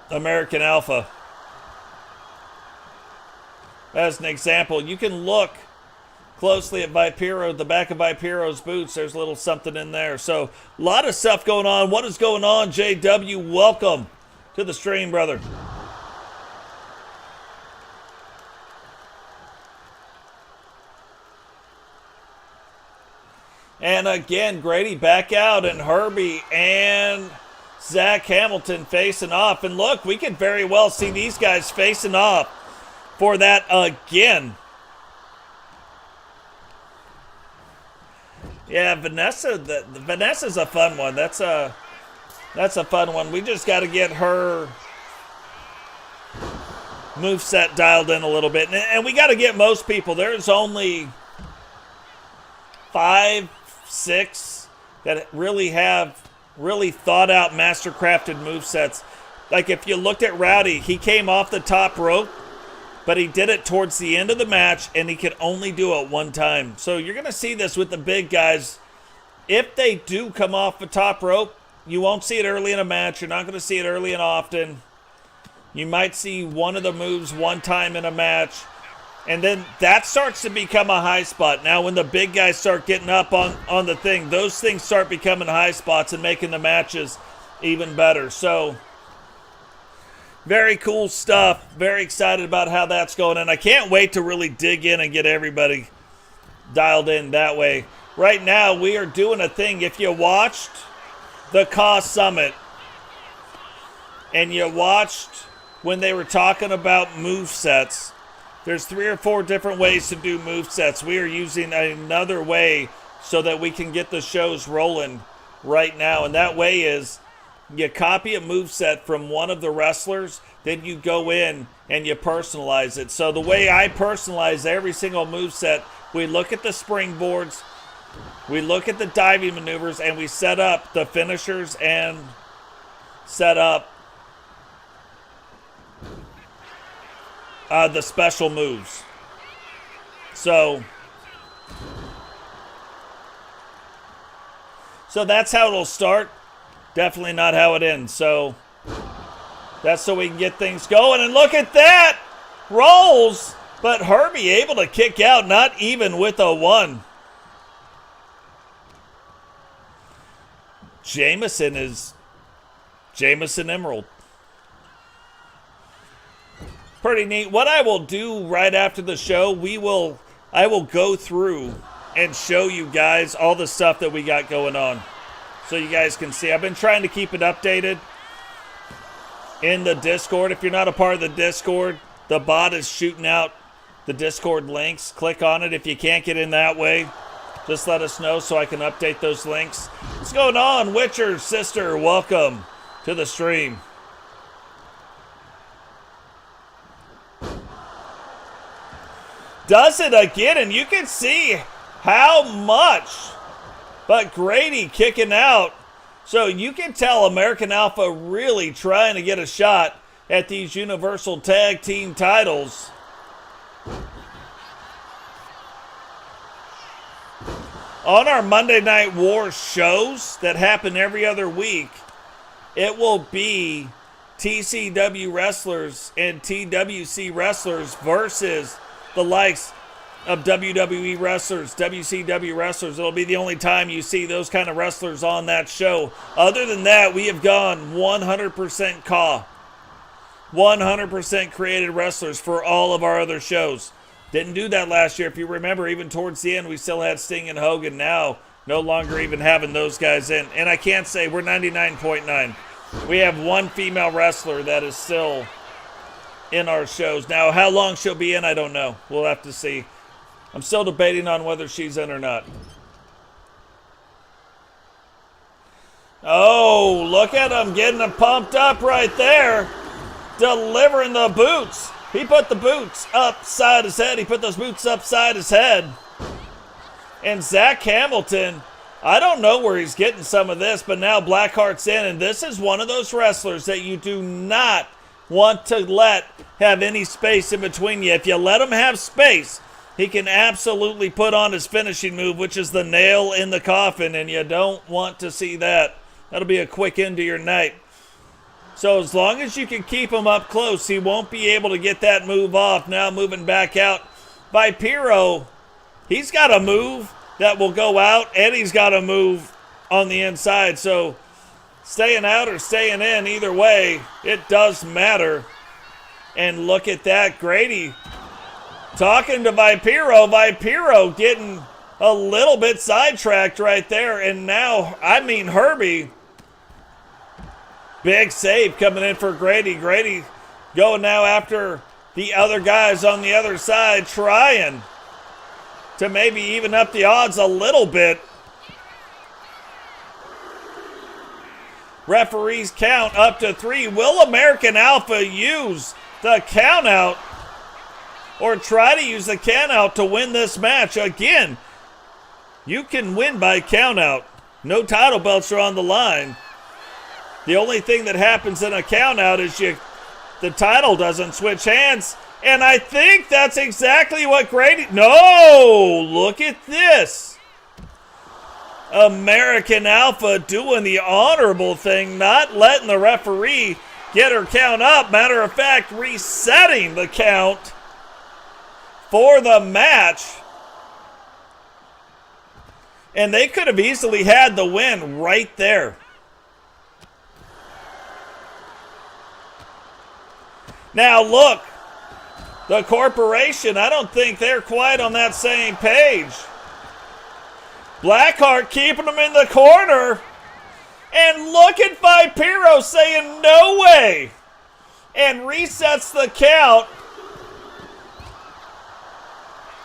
American Alpha. As an example, you can look closely at Vipro, the back of Vipro's boots. There's a little something in there. So a lot of stuff going on. What is going on, JW? Welcome to the stream, brother. And again, Grady back out, and Herbie and Zach Hamilton facing off. And look, we could very well see these guys facing off for that again. Yeah, Vanessa's a fun one. That's a fun one. We just got to get her moveset dialed in a little bit. And we got to get most people. There's only 5, 6 that really have thought out, mastercrafted movesets. Like if you looked at Rowdy, he came off the top rope, but he did it towards the end of the match, and he could only do it one time. So you're going to see this with the big guys. If they do come off the top rope, you won't see it early in a match. You're not going to see it early and often. You might see one of the moves one time in a match. And then that starts to become a high spot. Now, when the big guys start getting up on the thing, those things start becoming high spots and making the matches even better. So, very cool stuff. Very excited about how that's going. And I can't wait to really dig in and get everybody dialed in that way. Right now, we are doing a thing. If you watched the Cost Summit and you watched when they were talking about movesets, there's 3 or 4 different ways to do movesets. We are using another way so that we can get the shows rolling right now. And that way is you copy a moveset from one of the wrestlers, then you go in and you personalize it. So the way I personalize every single moveset, we look at the springboards, we look at the diving maneuvers, and we set up the finishers and set up the special moves. So that's how it'll start. Definitely not how it ends. So that's so we can get things going. And look at that! Rolls! But Herbie able to kick out, not even with a 1. Jameson is Jameson Emerald. Pretty neat. What I will do right after the show, I will go through and show you guys all the stuff that we got going on, so you guys can see. I've been trying to keep it updated in the Discord. If you're not a part of the Discord, the bot is shooting out the Discord links. Click on it. If you can't get in that way, just let us know so I can update those links. What's going on, Witcher sister? Welcome to the stream. Does it again, and you can see how much. But Grady kicking out. So you can tell American Alpha really trying to get a shot at these Universal Tag Team titles. On our Monday Night War shows that happen every other week, it will be TCW wrestlers and TWC wrestlers versus the likes of WWE wrestlers, WCW wrestlers. It'll be the only time you see those kind of wrestlers on that show. Other than that, we have gone 100% CAW. 100% created wrestlers for all of our other shows. Didn't do that last year. If you remember, even towards the end, we still had Sting and Hogan. Now, no longer even having those guys in. And I can't say we're 99.9. We have one female wrestler that is still in our shows. Now, how long she'll be in, I don't know. We'll have to see. I'm still debating on whether she's in or not. Oh, look at him getting them pumped up right there. Delivering the boots. He put the boots upside his head. He put those boots upside his head. And Zach Hamilton, I don't know where he's getting some of this, but now Blackheart's in, and this is one of those wrestlers that you do not want to let have any space in between you. If you let him have space, he can absolutely put on his finishing move, which is the nail in the coffin, and you don't want to see that. That'll be a quick end to your night. So as long as you can keep him up close, he won't be able to get that move off. Now moving back out. Vipro, he's got a move that will go out, and he's got a move on the inside. So staying out or staying in, either way, it does matter. And look at that, Grady talking to Vipro. Vipro getting a little bit sidetracked right there. And now, I mean, Herbie, big save coming in for Grady. Grady going now after the other guys on the other side, trying to maybe even up the odds a little bit. Referees count up to 3. Will American Alpha use the count out or try to use the count out to win this match? Again, you can win by count out. No title belts are on the line. The only thing that happens in a count out is the title doesn't switch hands. And I think that's exactly what Grady... No! Look at this. American Alpha doing the honorable thing, not letting the referee get her count up. Matter of fact, resetting the count for the match. And they could have easily had the win right there. Now look. The corporation, I don't think they're quite on that same page. Blackheart keeping them in the corner. And look at Vipro saying no way. And resets the count.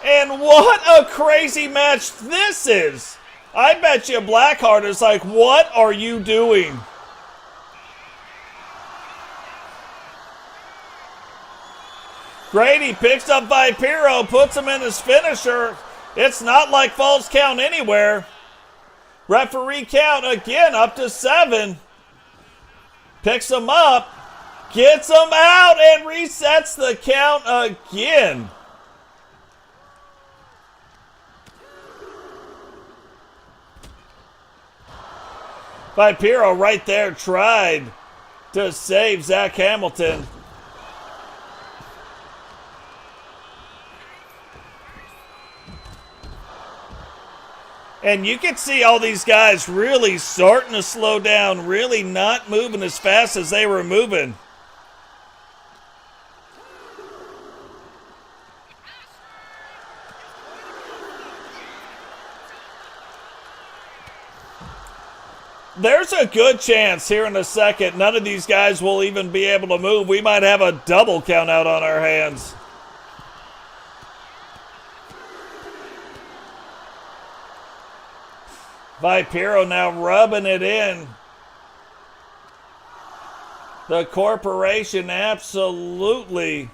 And what a crazy match this is. I bet you Blackheart is like, what are you doing? Grady picks up Vipro, puts him in his finisher. It's not like false count anywhere. Referee count again up to 7. Picks him up, gets him out, and resets the count again. Vipro right there tried to save Zach Hamilton. And you can see all these guys really starting to slow down, really not moving as fast as they were moving. There's a good chance here in a second none of these guys will even be able to move. We might have a double count out on our hands. Vipro now rubbing it in. The corporation absolutely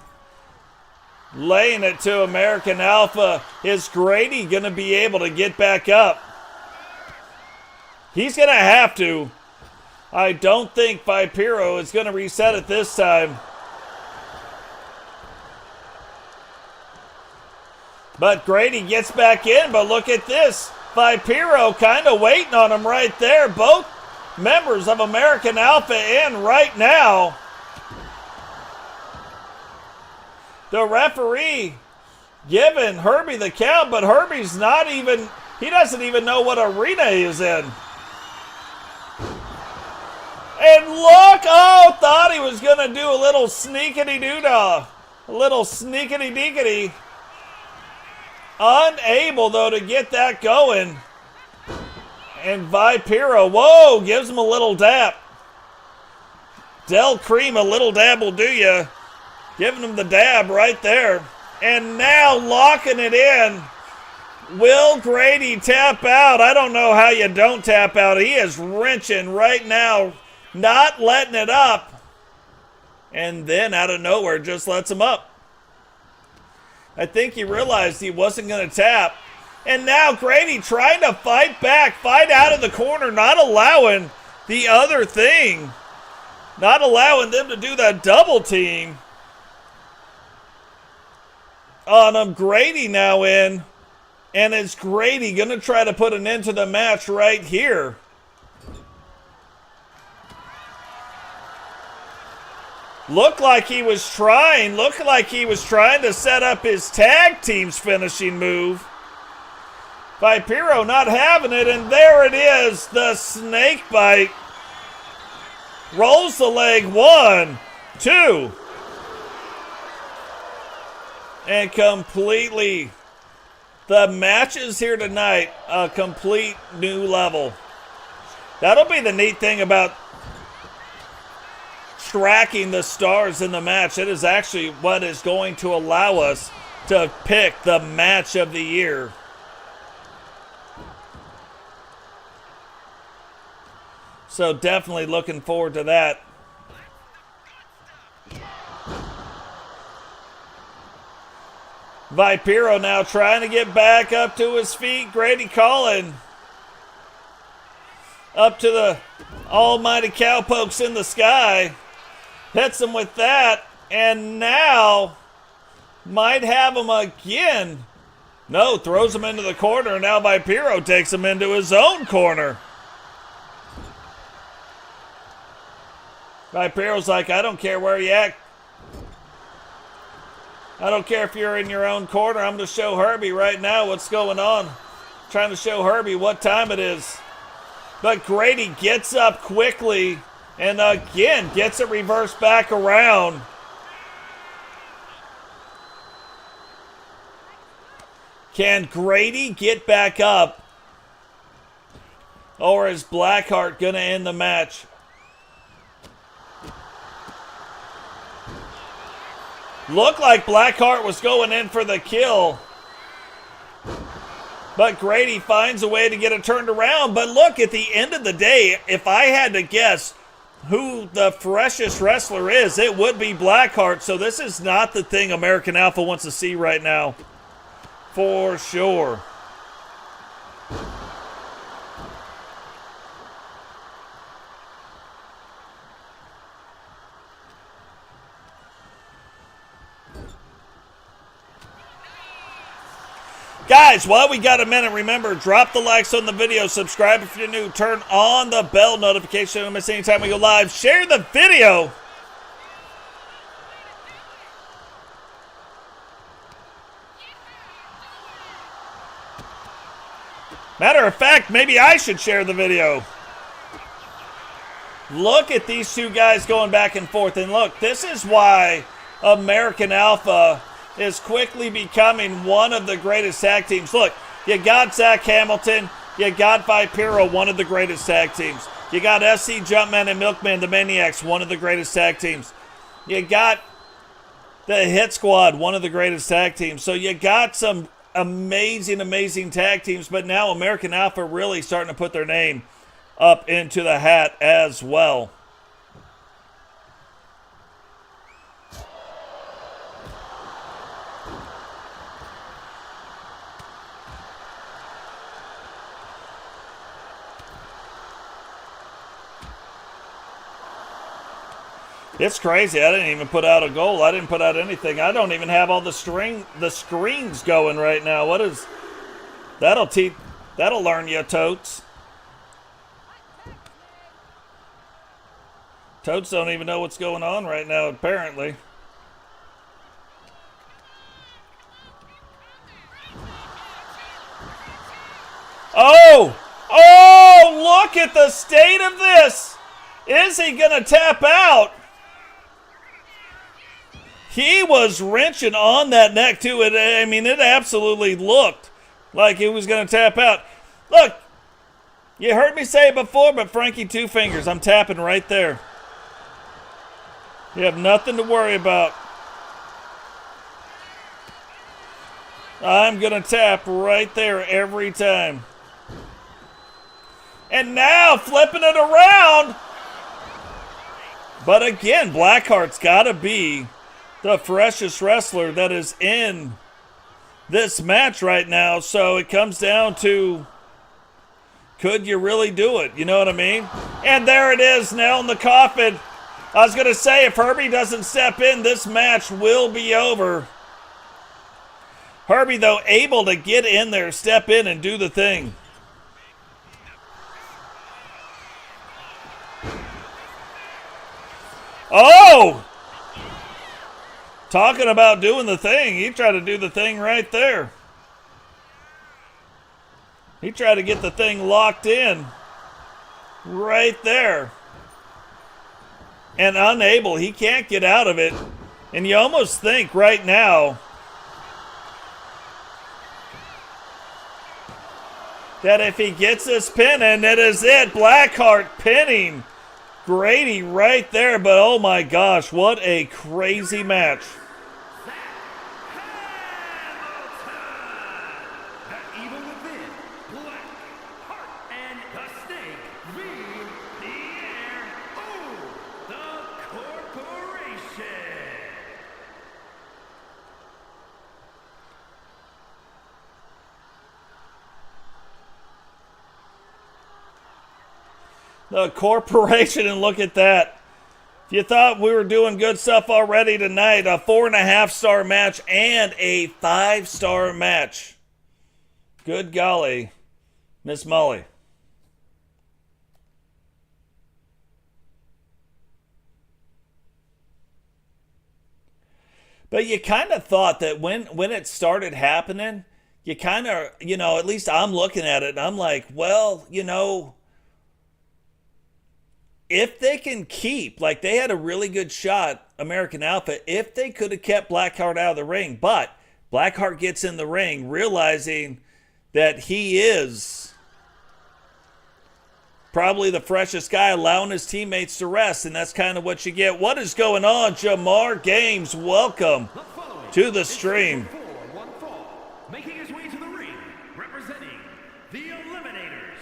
laying it to American Alpha. Is Grady going to be able to get back up? He's going to have to. I don't think Vipro is going to reset it this time. But Grady gets back in, but look at this. Vipro kind of waiting on him right there. Both members of American Alpha in right now. The referee giving Herbie the count, but Herbie's not even, he doesn't even know what arena he is in. And look, oh, thought he was going to do a little sneakity-doo-dah. A little sneakity-deekity. Unable, though, to get that going. And Vipro, whoa, gives him a little dap. Del Cream, a little dab will do ya. Giving him the dab right there. And now locking it in. Will Grady tap out? I don't know how you don't tap out. He is wrenching right now. Not letting it up. And then out of nowhere just lets him up. I think he realized he wasn't going to tap. And now Grady trying to fight back. Fight out of the corner. Not allowing the other thing. Not allowing them to do that double team. On him. Grady now in. And is Grady going to try to put an end to the match right here? Looked like he was trying. Looked like he was trying to set up his tag team's finishing move. Vipro not having it, and there it is. The snake bite. Rolls the leg. 1, 2. And completely. The matches here tonight, a complete new level. That'll be the neat thing about tracking the stars in the match. It is actually what is going to allow us to pick the match of the year. So definitely looking forward to that. Vipro now trying to get back up to his feet. Grady calling. Up to the almighty cowpokes in the sky. Hits him with that. And now might have him again. No, throws him into the corner. Now Vipro takes him into his own corner. Vipro's like, I don't care where you at. I don't care if you're in your own corner. I'm going to show Herbie right now what's going on. Trying to show Herbie what time it is. But Grady gets up quickly and again gets it reversed back around. Can Grady get back up? Or is Blackheart going to end the match? Looked like Blackheart was going in for the kill. But Grady finds a way to get it turned around. But look, at the end of the day, if I had to guess who the freshest wrestler is, it would be Blackheart. So this is not the thing American Alpha wants to see right now. For sure. Guys, while we got a minute, remember, drop the likes on the video, subscribe if you're new, turn on the bell notification so you don't miss any time we go live, share the video. Matter of fact, maybe I should share the video. Look at these two guys going back and forth, and look, this is why American Alpha is quickly becoming one of the greatest tag teams. Look, you got Zach Hamilton, you got Vipro, one of the greatest tag teams. You got SC Jumpman and Milkman, the Maniacs, one of the greatest tag teams. You got the Hit Squad, one of the greatest tag teams. So you got some amazing, amazing tag teams, but now American Alpha really starting to put their name up into the hat as well. It's crazy. I didn't even put out a goal. I didn't put out anything. I don't even have all the screens going right now. What is that'll learn you, Totes. Totes don't even know what's going on right now, apparently. Oh! Oh, look at the state of this! Is he gonna tap out? He was wrenching on that neck, too. I mean, it absolutely looked like he was gonna tap out. Look, you heard me say it before, but Frankie Two Fingers, I'm tapping right there. You have nothing to worry about. I'm gonna tap right there every time. And now flipping it around. But again, Blackheart's got to be the freshest wrestler that is in this match right now. So it comes down to, could you really do it? You know what I mean? And there it is, nail in the coffin. I was going to say, if Herbie doesn't step in, this match will be over. Herbie, though, able to get in there, step in, and do the thing. Oh! Talking about doing the thing. He tried to do the thing right there. He tried to get the thing locked in. Right there. And unable. He can't get out of it. And you almost think right now that if he gets this pin in, it is it. Blackheart pinning Grady right there, but oh my gosh, what a crazy match. The evil within, Blaq, Hart, and the Snake, the air, the corporation. The corporation, and look at that. If you thought we were doing good stuff already tonight, a 4.5-star match and a 5-star match. Good golly, Miss Molly. But you kind of thought that when it started happening, you kind of, you know, at least I'm looking at it and I'm like, well, you know, if they can keep, like they had a really good shot, American Alpha, if they could have kept Blackheart out of the ring. But Blackheart gets in the ring realizing that he is probably the freshest guy, allowing his teammates to rest. And that's kind of what you get. What is going on? Jamar Games, welcome to the stream. Making his way to the ring, representing the Eliminators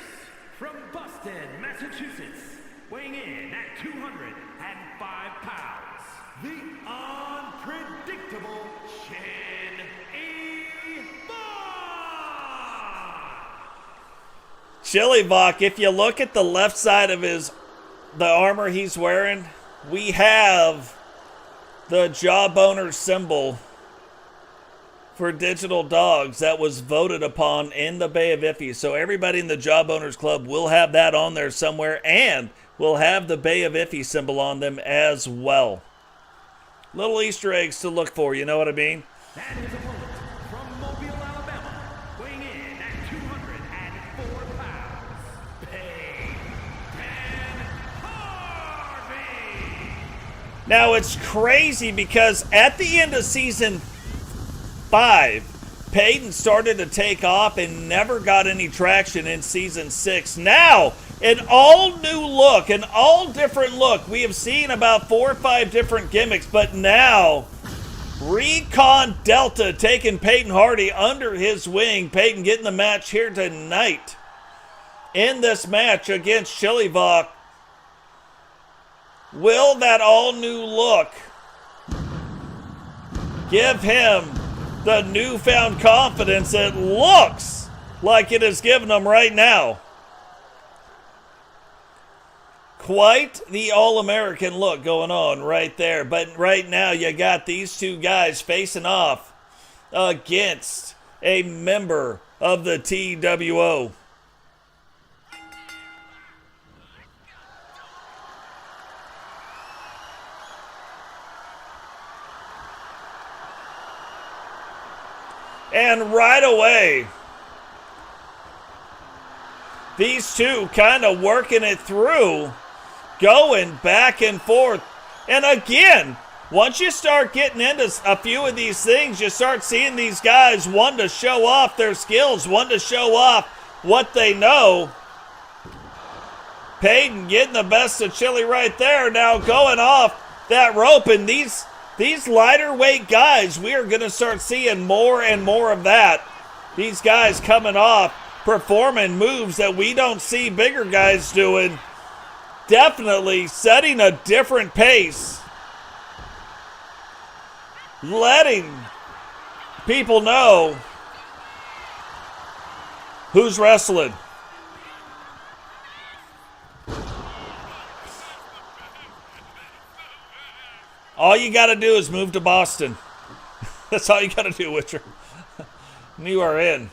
from Boston, Massachusetts. Weighing in at 205 pounds, the unpredictable Chillivok, if you look at the left side of the armor he's wearing, we have the Jawboner symbol for Digital Dogs that was voted upon in the Bay of Iffy. So everybody in the Jawboners Club will have that on there somewhere, and will have the Bay of Iffy symbol on them as well. Little Easter eggs to look for, you know what I mean? That is opponent from Mobile, Alabama, weighing in at 204 pounds, Paden Harvey. Now it's crazy because at the end of season 5, Paden started to take off and never got any traction in season 6. Now, an all-new look, an all-different look. We have seen about 4 or 5 different gimmicks, but now Recon Delta taking Paden Hardy under his wing. Paden getting the match here tonight. In this match against Chillivok, will that all-new look give him the newfound confidence it looks like it is giving him right now? Quite the All-American look going on right there. But right now you got these two guys facing off against a member of the TWO. And right away, these two kind of working it through, going back and forth. And again, once you start getting into a few of these things, you start seeing these guys want to show off their skills, want to show off what they know. Paden getting the best of Chili right there, now going off that rope. And these lighter weight guys, we are going to start seeing more and more of that. These guys coming off, performing moves that we don't see bigger guys doing. Definitely setting a different pace. Letting people know who's wrestling. All you got to do is move to Boston. That's all you got to do, Witcher. And you are in.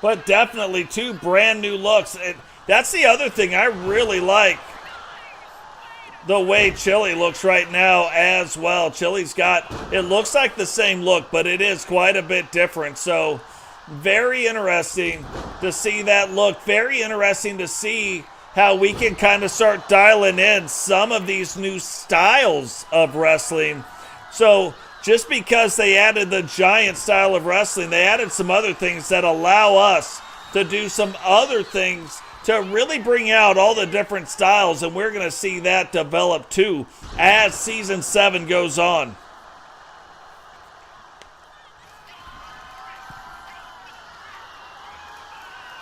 But definitely two brand new looks. That's the other thing I really like. The way Chili looks right now as well. Chili's got, it looks like the same look, but it is quite a bit different. So very interesting to see that look. Very interesting to see how we can kind of start dialing in some of these new styles of wrestling. So just because they added the giant style of wrestling, they added some other things that allow us to do some other things to really bring out all the different styles, and we're going to see that develop too as Season 7 goes on.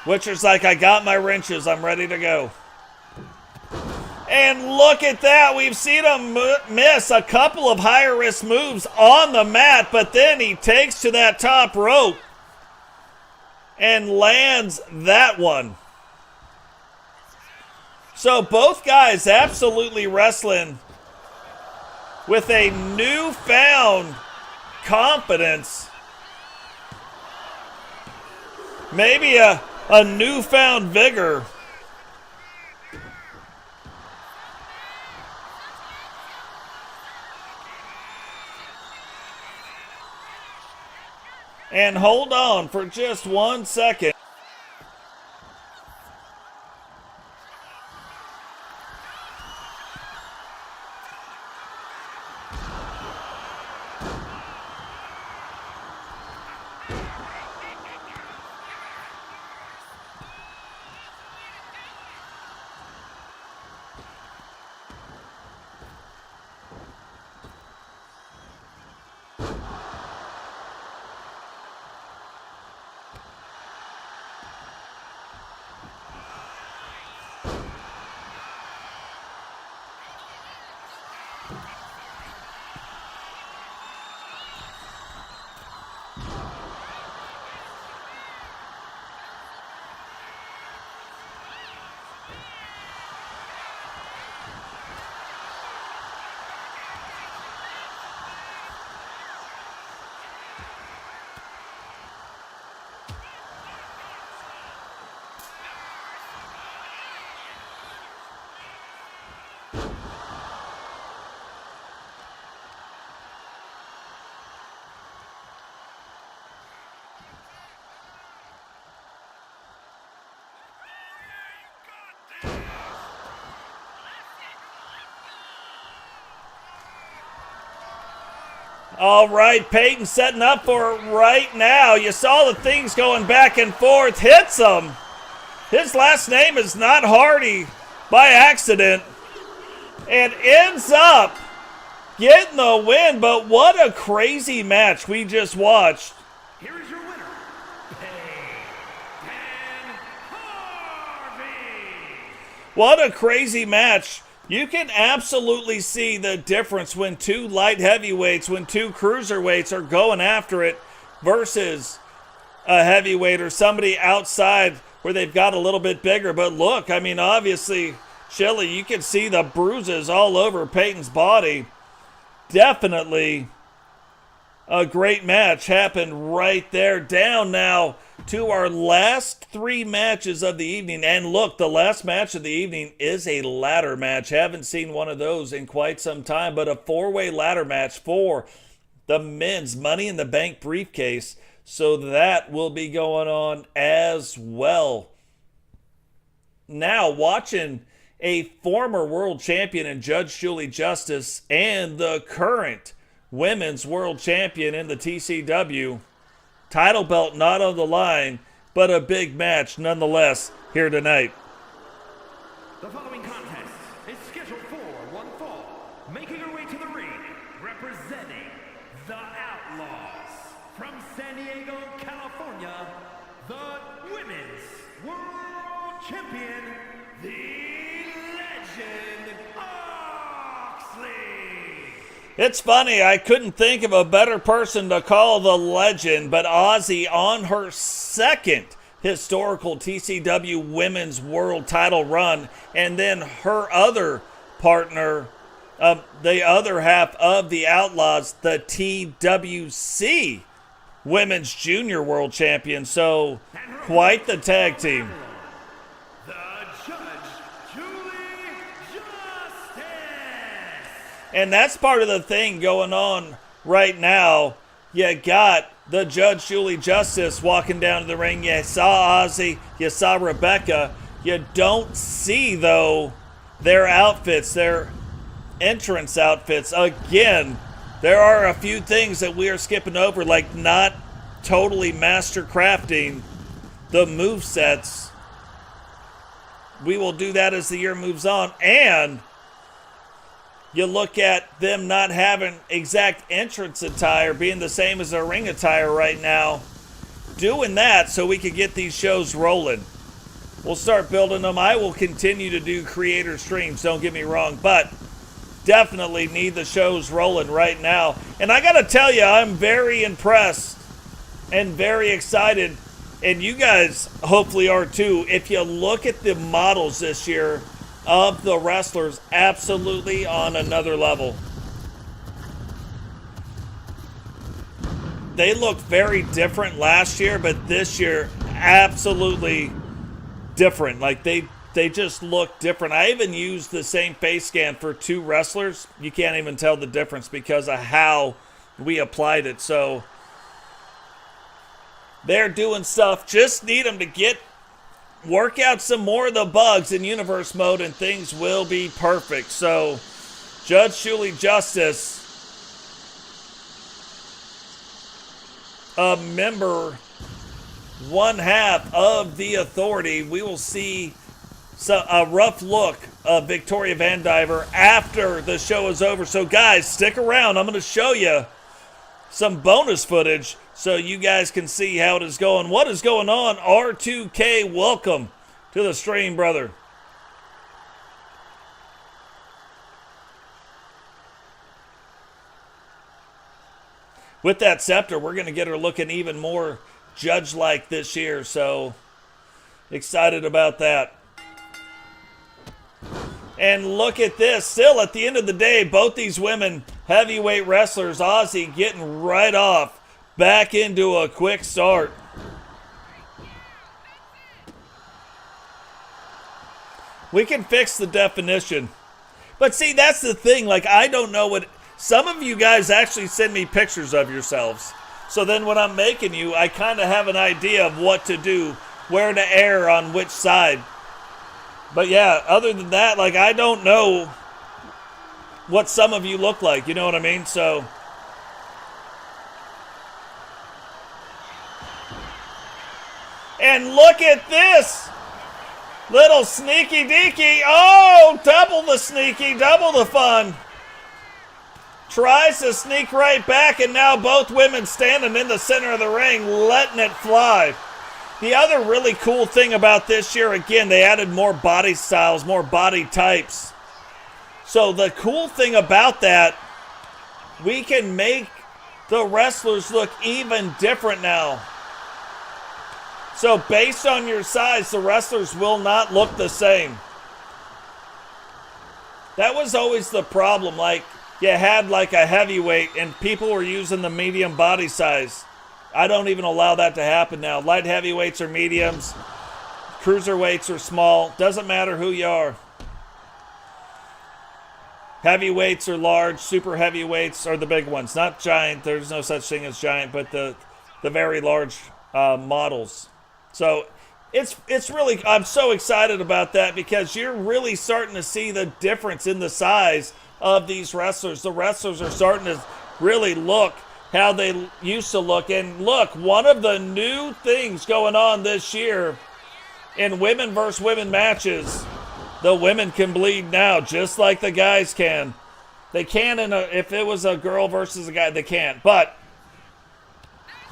Witcher's like, I got my wrenches, I'm ready to go. And look at that, we've seen him miss a couple of higher risk moves on the mat, but then he takes to that top rope and lands that one. So both guys absolutely wrestling with a newfound confidence. Maybe a newfound vigor. And hold on for just 1 second. All right, Paden setting up for it right now. You saw the things going back and forth. Hits him. His last name is not Hardy by accident. And ends up getting the win. But what a crazy match we just watched. Here is your winner, Paden Harvey. What a crazy match. You can absolutely see the difference when two light heavyweights, when two cruiserweights are going after it versus a heavyweight or somebody outside where they've got a little bit bigger. But look, I mean, obviously, Chili, you can see the bruises all over Paden's body. Definitely A great match happened right there. Down now to our last 3 matches of the evening. And look, the last match of the evening is a ladder match. Haven't seen one of those in quite some time, but a 4-way ladder match for the men's Money in the Bank briefcase. So that will be going on as well. Now, watching a former world champion in Judge Julie Justice and the current women's world champion in the TCW. Title belt not on the line, but a big match nonetheless here tonight. The following contest is scheduled for one fall. Making her way to the ring, representing the Outlaws from San Diego, California, the Women's World Champion, the Legend Oxley. It's funny, I couldn't think of a better person to call the Legend, but Ozzy on her second historical TCW Women's World title run, and then her other partner, the other half of the Outlaws, the TWC Women's Junior World Champion. So, quite the tag team. And that's part of the thing going on right now. You got the Judge Julie Justice walking down to the ring. You saw Ozzy. You saw Rebecca. You don't see, though, their outfits, their entrance outfits. Again, there are a few things that we are skipping over, like not totally master crafting the movesets. We will do that as the year moves on. And you look at them not having exact entrance attire, being the same as their ring attire right now. Doing that so we can get these shows rolling. We'll start building them. I will continue to do creator streams, don't get me wrong, but definitely need the shows rolling right now. And I got to tell you, I'm very impressed and very excited, and you guys hopefully are too. If you look at the models this year of the wrestlers, absolutely on another level. They looked very different last year, but this year, absolutely different. Like they just look different. I even used the same face scan for 2 wrestlers. You can't even tell the difference because of how we applied it. So they're doing stuff. Just need them to work out some more of the bugs in universe mode and things will be perfect. So Judge Julie Justice, a member, one half of the Authority. We will see a rough look of Victoria Van Diver after the show is over. So guys, stick around. I'm going to show you some bonus footage so you guys can see how it is going. What is going on? R2K, welcome to the stream, brother. With that scepter, we're going to get her looking even more judge-like this year, so excited about that. And look at this. Still, at the end of the day, both these women, heavyweight wrestlers, Ozzy getting right off back into a quick start. We can fix the definition. But see, that's the thing. Like, I don't know what... Some of you guys actually send me pictures of yourselves. So then when I'm making you, I kind of have an idea of what to do, where to err on which side. But yeah, other than that, like, I don't know what some of you look like. You know what I mean? So... And look at this! Little sneaky deaky. Oh, double the sneaky, double the fun. Tries to sneak right back, and now both women standing in the center of the ring, letting it fly. The other really cool thing about this year, again, they added more body styles, more body types. So the cool thing about that, we can make the wrestlers look even different now. So based on your size, the wrestlers will not look the same. That was always the problem. Like, you had like a heavyweight and people were using the medium body size. I don't even allow that to happen now. Light heavyweights are mediums. Cruiserweights are small. Doesn't matter who you are. Heavyweights are large. Super heavyweights are the big ones. Not giant. There's no such thing as giant, but the very large models. So it's really, I'm so excited about that because you're really starting to see the difference in the size of these wrestlers. The wrestlers are starting to really look how they used to look. And look, one of the new things going on this year in women versus women matches, the women can bleed now just like the guys can. They can if it was a girl versus a guy, they can't. But,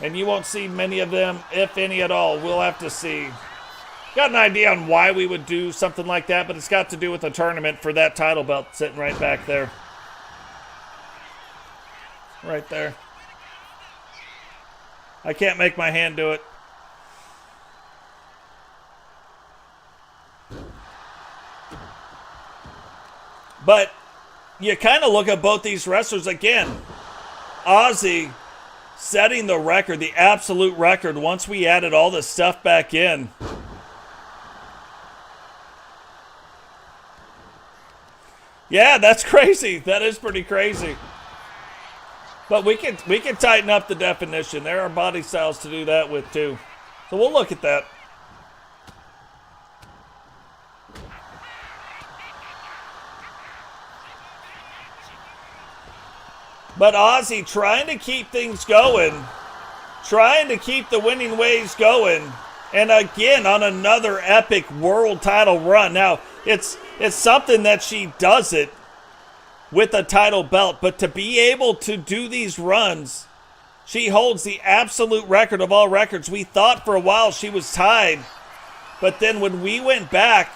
and you won't see many of them, if any at all. We'll have to see. Got an idea on why we would do something like that, but it's got to do with the tournament for that title belt sitting right back there. Right there. I can't make my hand do it. But you kind of look at both these wrestlers again. Ozzy setting the record, the absolute record, once we added all this stuff back in. Yeah, that's crazy. That is pretty crazy. But we can tighten up the definition. There are body styles to do that with too. So we'll look at that. But Ozzy trying to keep things going, trying to keep the winning ways going, and again on another epic world title run. Now, it's something that she does it with a title belt, but to be able to do these runs, she holds the absolute record of all records. We thought for a while she was tied, but then when we went back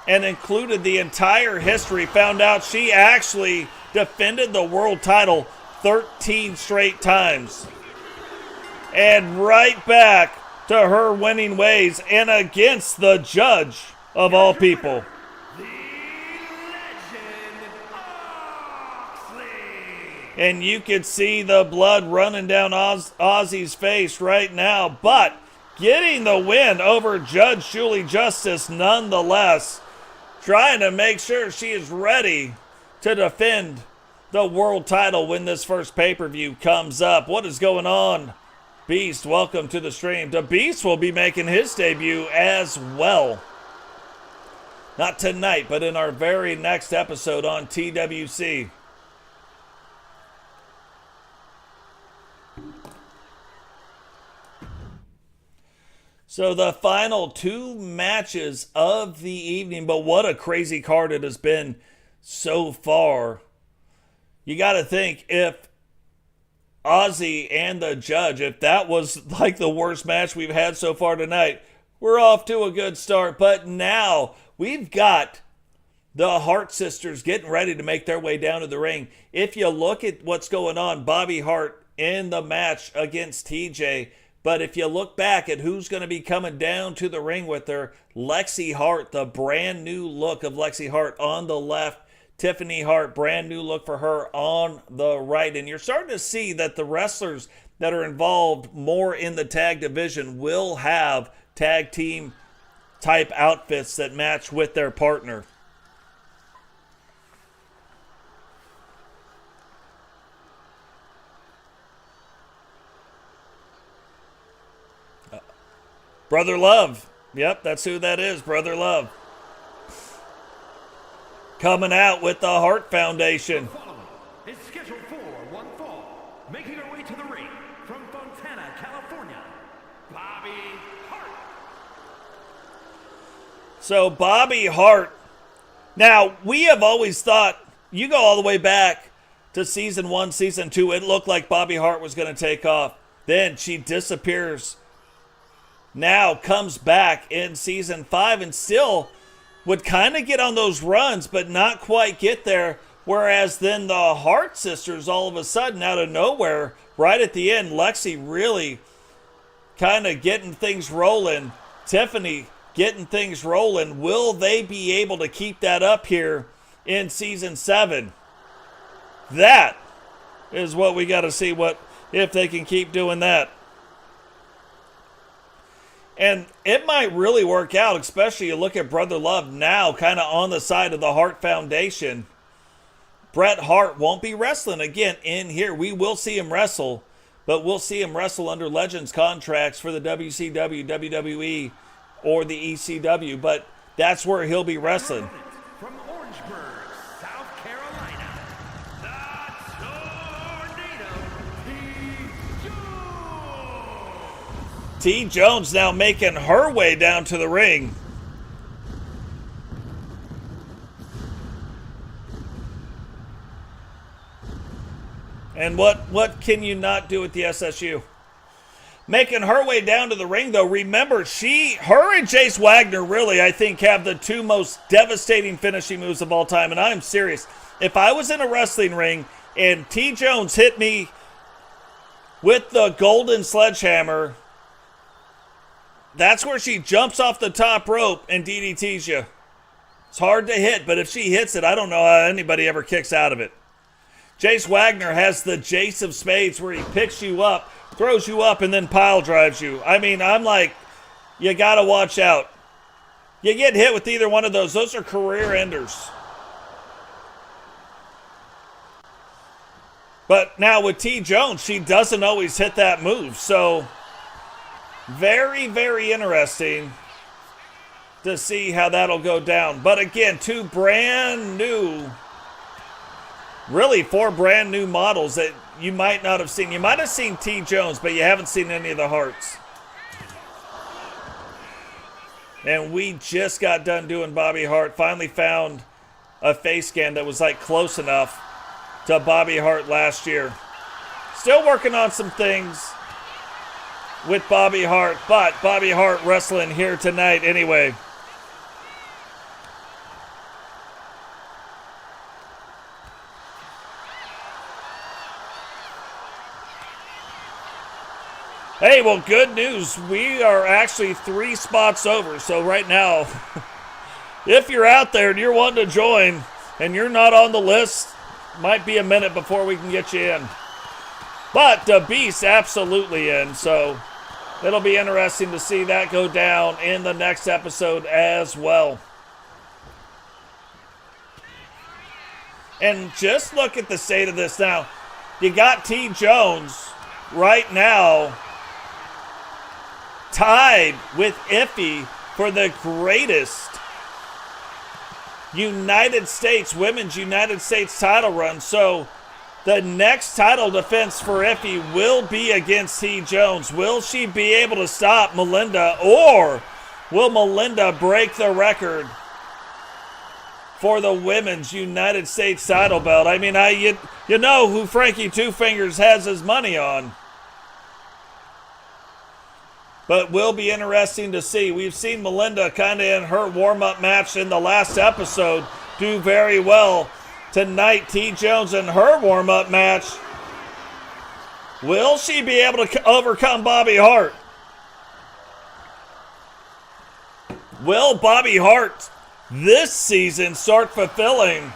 and included the entire history, found out she actually defended the world title 13 straight times. And right back to her winning ways and against the judge of all people. And you could see the blood running down Ozzy's face right now. But getting the win over Judge Julie Justice nonetheless. Trying to make sure she is ready to defend the world title when this first pay-per-view comes up. What is going on? Beast, welcome to the stream. The Beast will be making his debut as well. Not tonight, but in our very next episode on TWC. So the final two matches of the evening, but what a crazy card it has been so far. You got to think, if Ozzy and the judge, if that was like the worst match we've had so far tonight, we're off to a good start. But now we've got the Hart sisters getting ready to make their way down to the ring. If you look at what's going on, Bobbi Hart in the match against TJ. But if you look back at who's going to be coming down to the ring with her, Lexi Hart, the brand new look of Lexi Hart on the left. Tiffany Hart, brand new look for her on the right. And you're starting to see that the wrestlers that are involved more in the tag division will have tag team type outfits that match with their partner. Brother Love. Yep, that's who that is, Brother Love. Coming out with the Hart Foundation. Is scheduled for one fall, making her way to the ring from Fontana, California, Bobbi Hart. So Bobbi Hart. Now, we have always thought, you go all the way back to season 1, season 2, it looked like Bobbi Hart was going to take off. Then she disappears. Now comes back in season 5 and still would kind of get on those runs, but not quite get there. Whereas then the Hart sisters, all of a sudden, out of nowhere, right at the end, Lexi really kind of getting things rolling. Tiffany getting things rolling. Will they be able to keep that up here in season 7? That is what we got to see if they can keep doing that. And it might really work out, especially you look at Brother Love now kind of on the side of the Hart Foundation. Bret Hart won't be wrestling again in here. We will see him wrestle, but we'll see him wrestle under Legends contracts for the WCW, WWE, or the ECW. But that's where he'll be wrestling. From Orangeburg, South Carolina, the Tornado, T. Jones now making her way down to the ring. And what can you not do with the SSU? Making her way down to the ring, though. Remember, her and Jace Wagner really, I think, have the two most devastating finishing moves of all time. And I'm serious. If I was in a wrestling ring and T. Jones hit me with the golden sledgehammer, that's where she jumps off the top rope and DDTs you. It's hard to hit, but if she hits it, I don't know how anybody ever kicks out of it. Jace Wagner has the Jace of Spades where he picks you up, throws you up, and then pile drives you. I mean, I'm like, you got to watch out. You get hit with either one of those are career enders. But now with T. Jones, she doesn't always hit that move. So, very, very interesting to see how that'll go down. But again, two brand new, really 4 brand new models that you might not have seen. You might have seen T. Jones, but you haven't seen any of the Harts. And we just got done doing Bobby Hart. Finally found a face scan that was like close enough to Bobby Hart last year. Still working on some things with Bobby Hart, but Bobby Hart wrestling here tonight anyway. Hey, well, good news. We are actually 3 spots over. So right now, if you're out there and you're wanting to join and you're not on the list, might be a minute before we can get you in. But the Beast's absolutely in. So it'll be interesting to see that go down in the next episode as well. And just look at the state of this now. You got T. Jones right now tied with Iffy for the greatest women's United States title run. So the next title defense for Iffy will be against T. Jones. Will she be able to stop Melinda, or will Melinda break the record for the women's United States title belt? I mean, you know who Frankie Two Fingers has his money on. But will be interesting to see. We've seen Melinda kind of in her warm-up match in the last episode do very well. Tonight, T. Jones in her warm-up match. Will she be able to overcome Bobby Hart? Will Bobby Hart this season start fulfilling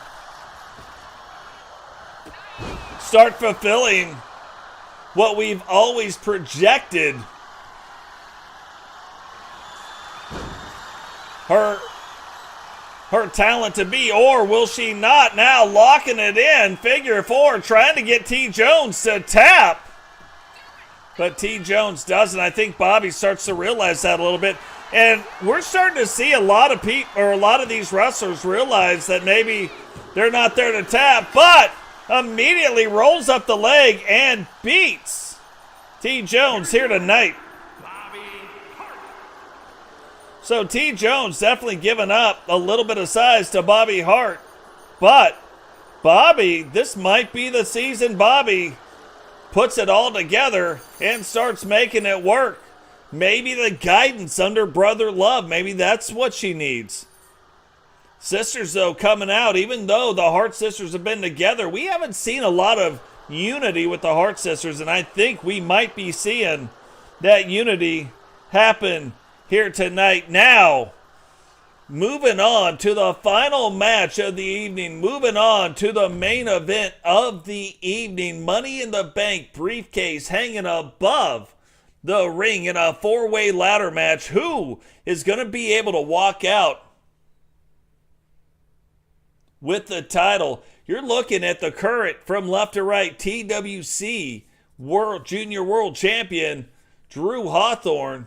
what we've always projected her talent to be, or will she not? Now locking it in, figure 4, trying to get T. Jones to tap, but T. Jones doesn't. I think Bobby starts to realize that a little bit, and we're starting to see a lot of these wrestlers realize that maybe they're not there to tap, but immediately rolls up the leg and beats T. Jones here tonight. So T. Jones definitely giving up a little bit of size to Bobby Hart. But Bobby, this might be the season Bobby puts it all together and starts making it work. Maybe the guidance under Brother Love, maybe that's what she needs. Sisters, though, coming out, even though the Hart sisters have been together, we haven't seen a lot of unity with the Hart sisters, and I think we might be seeing that unity happen here tonight. Now, moving on to the final match of the evening. Moving on to the main event of the evening. Money in the Bank briefcase hanging above the ring in a four-way ladder match. Who is going to be able to walk out with the title? You're looking at the current from left to right TWC Junior World Champion Drew Hawthorne,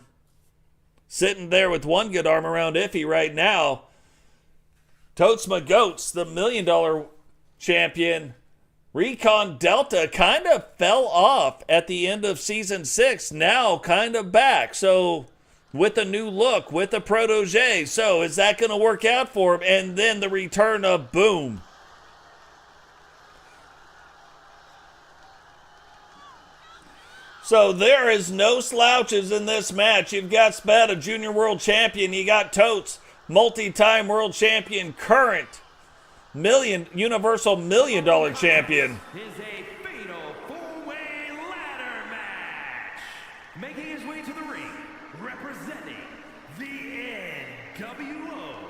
sitting there with one good arm around Iffy right now. Totes my goats, the $1 million champion. Recon Delta kind of fell off at the end of season 6, now kind of back. So with a new look, with a protege. So is that going to work out for him? And then the return of Boom. So there is no slouches in this match. You've got Sped, a junior world champion. You got Totes, multi-time world champion, current universal $1 million champion. Is a fatal four-way ladder match. Making his way to the ring, representing the NWO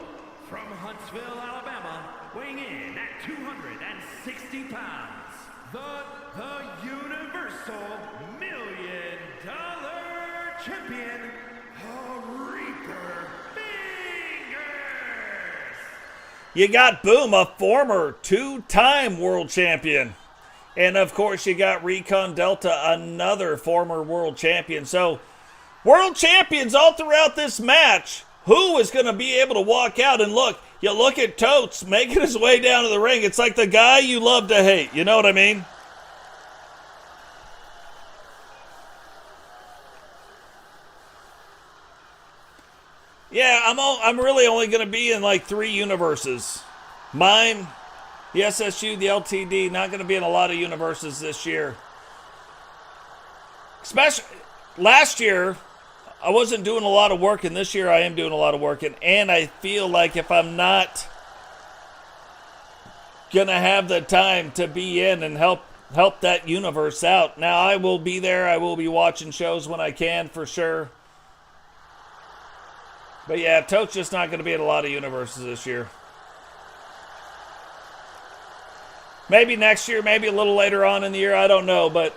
from Huntsville, Alabama, weighing in at 260 pounds. The Universal $1 Million Champion, Reaper Fingers. You got Boom, a former two-time world champion. And of course you got Recon Delta, another former world champion. So world champions all throughout this match. Who is going to be able to walk out? And look, you look at Totes making his way down to the ring. It's like the guy you love to hate. You know what I mean? Yeah, I'm really only going to be in like 3 universes. Mine, the SSU, the LTD, not going to be in a lot of universes this year. Especially last year, I wasn't doing a lot of work, and this year I am doing a lot of work. And I feel like if I'm not going to have the time to be in and help that universe out. Now, I will be there. I will be watching shows when I can, for sure. But yeah, Totes just not going to be in a lot of universes this year. Maybe next year, maybe a little later on in the year, I don't know, but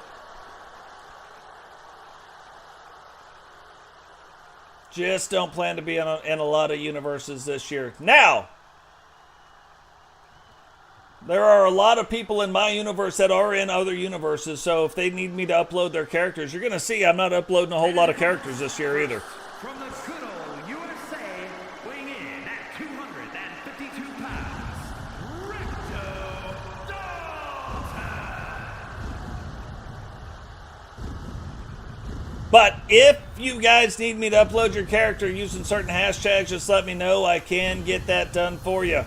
just don't plan to be in a lot of universes this year. Now, there are a lot of people in my universe that are in other universes, so if they need me to upload their characters, you're going to see I'm not uploading a whole lot of characters this year either. From the good old USA, weighing in at 252 pounds, Recto Dalton. But if you guys need me to upload your character using certain hashtags, just let me know. I can get that done for you.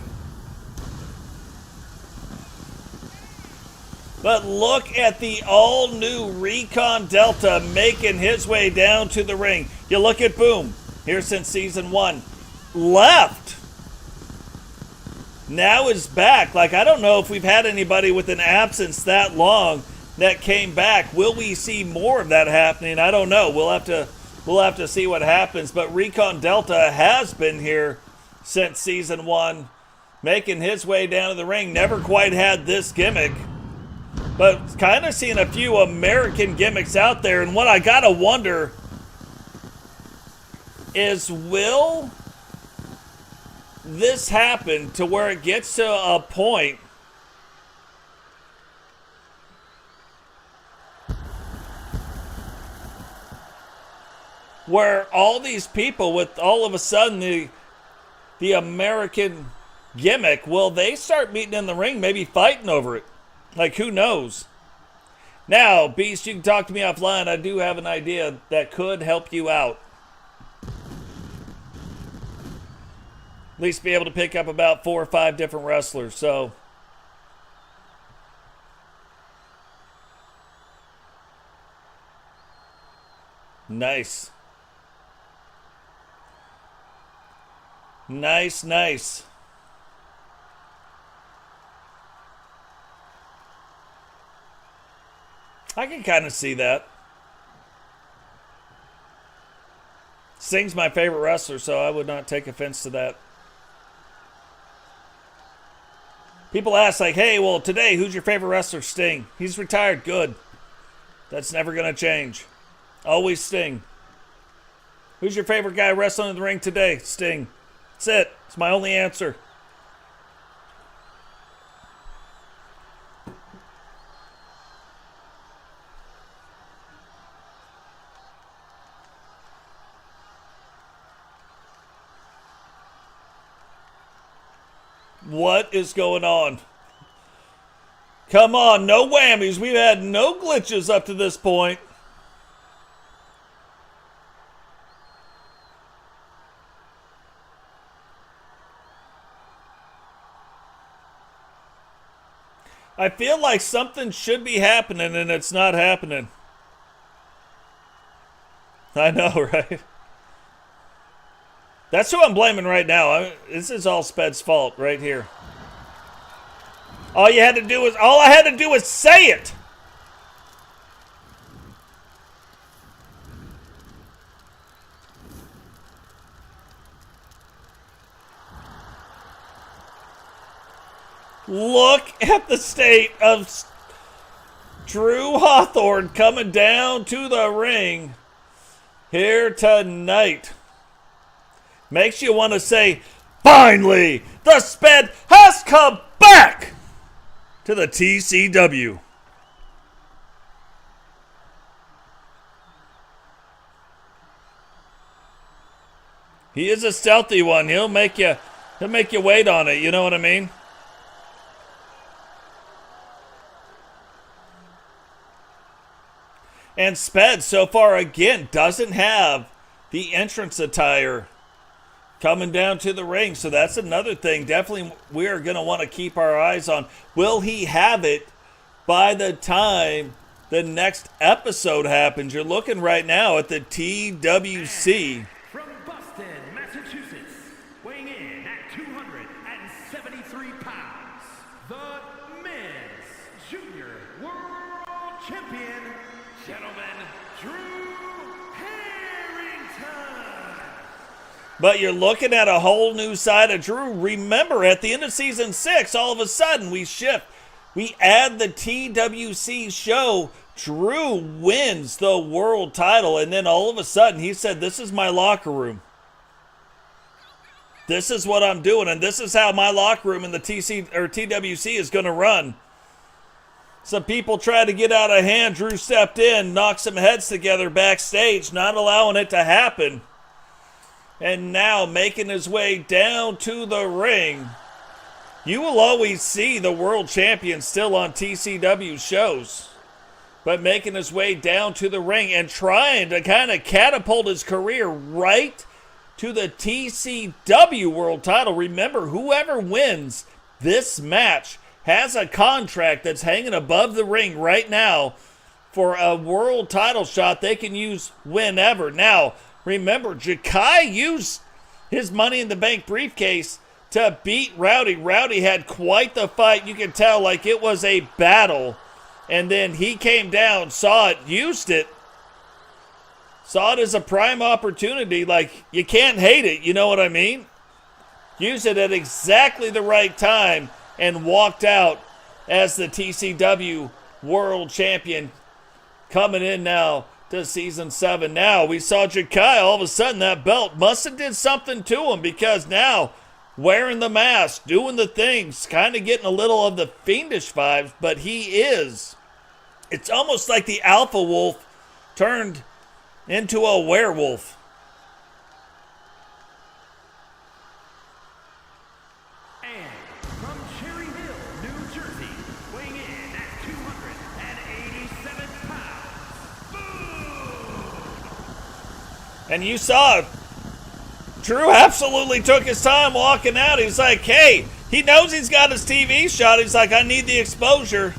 But look at the all-new Recon Delta making his way down to the ring. You look at Boom, here since season 1. Left. Now is back. Like, I don't know if we've had anybody with an absence that long that came back. Will we see more of that happening? I don't know. We'll have to see what happens. But Recon Delta has been here since season 1, making his way down to the ring. Never quite had this gimmick. But kind of seeing a few American gimmicks out there. And what I gotta wonder is, will this happen to where it gets to a point where all these people with all of a sudden the American gimmick, will they start meeting in the ring, maybe fighting over it? Like, who knows? Now, Beast, you can talk to me offline. I do have an idea that could help you out. At least be able to pick up about 4 or 5 different wrestlers, so. Nice. Nice, nice. I can kind of see that. Sting's my favorite wrestler, so I would not take offense to that. People ask, like, hey, well, today, who's your favorite wrestler? Sting. He's retired. Good. That's never going to change. Always Sting. Who's your favorite guy wrestling in the ring today? Sting. That's it. It's my only answer. What is going on? Come on, no whammies. We've had no glitches up to this point. I feel like something should be happening and it's not happening. I know, right? That's who I'm blaming right now. This is all Sped's fault right here. All I had to do was say it. Look at the state of Drew Hawthorne coming down to the ring here tonight. Makes you want to say, finally, the Sped has come back to the TCW. He is a stealthy one. He'll make you wait on it. You know what I mean? And Sped so far again doesn't have the entrance attire coming down to the ring. So that's another thing. Definitely we are going to want to keep our eyes on. Will he have it by the time the next episode happens? You're looking right now at the TWC. From Boston, Massachusetts, weighing in at 273 pounds, the men's junior world champion, gentlemen, Drew Harrington. But you're looking at a whole new side of Drew. Remember, at the end of season 6, all of a sudden we shift. We add the TWC show. Drew wins the world title, and then all of a sudden he said, this is my locker room. This is what I'm doing, and this is how my locker room in the TWC is going to run. Some people tried to get out of hand. Drew stepped in, knocked some heads together backstage, not allowing it to happen. And now making his way down to the ring. You will always see the world champion still on TCW shows. But making his way down to the ring and trying to kind of catapult his career right to the TCW world title. Remember, whoever wins this match has a contract that's hanging above the ring right now for a world title shot they can use whenever. Now, remember, Jakai used his Money in the Bank briefcase to beat Rowdy. Rowdy had quite the fight. You can tell like it was a battle. And then he came down, saw it, used it. Saw it as a prime opportunity. Like, you can't hate it, you know what I mean? Used it at exactly the right time and walked out as the TCW World Champion coming in now to Season 7. Now, we saw Jakai, all of a sudden that belt must have did something to him because now, wearing the mask, doing the things, kind of getting a little of the fiendish vibes, but he is. It's almost like the alpha wolf turned into a werewolf. And from Cherry Hill, New Jersey, weighing in at 287 pounds. Boom! And you saw it. Drew absolutely took his time walking out. He's like, hey, he knows he's got his TV shot. He's like, I need the exposure.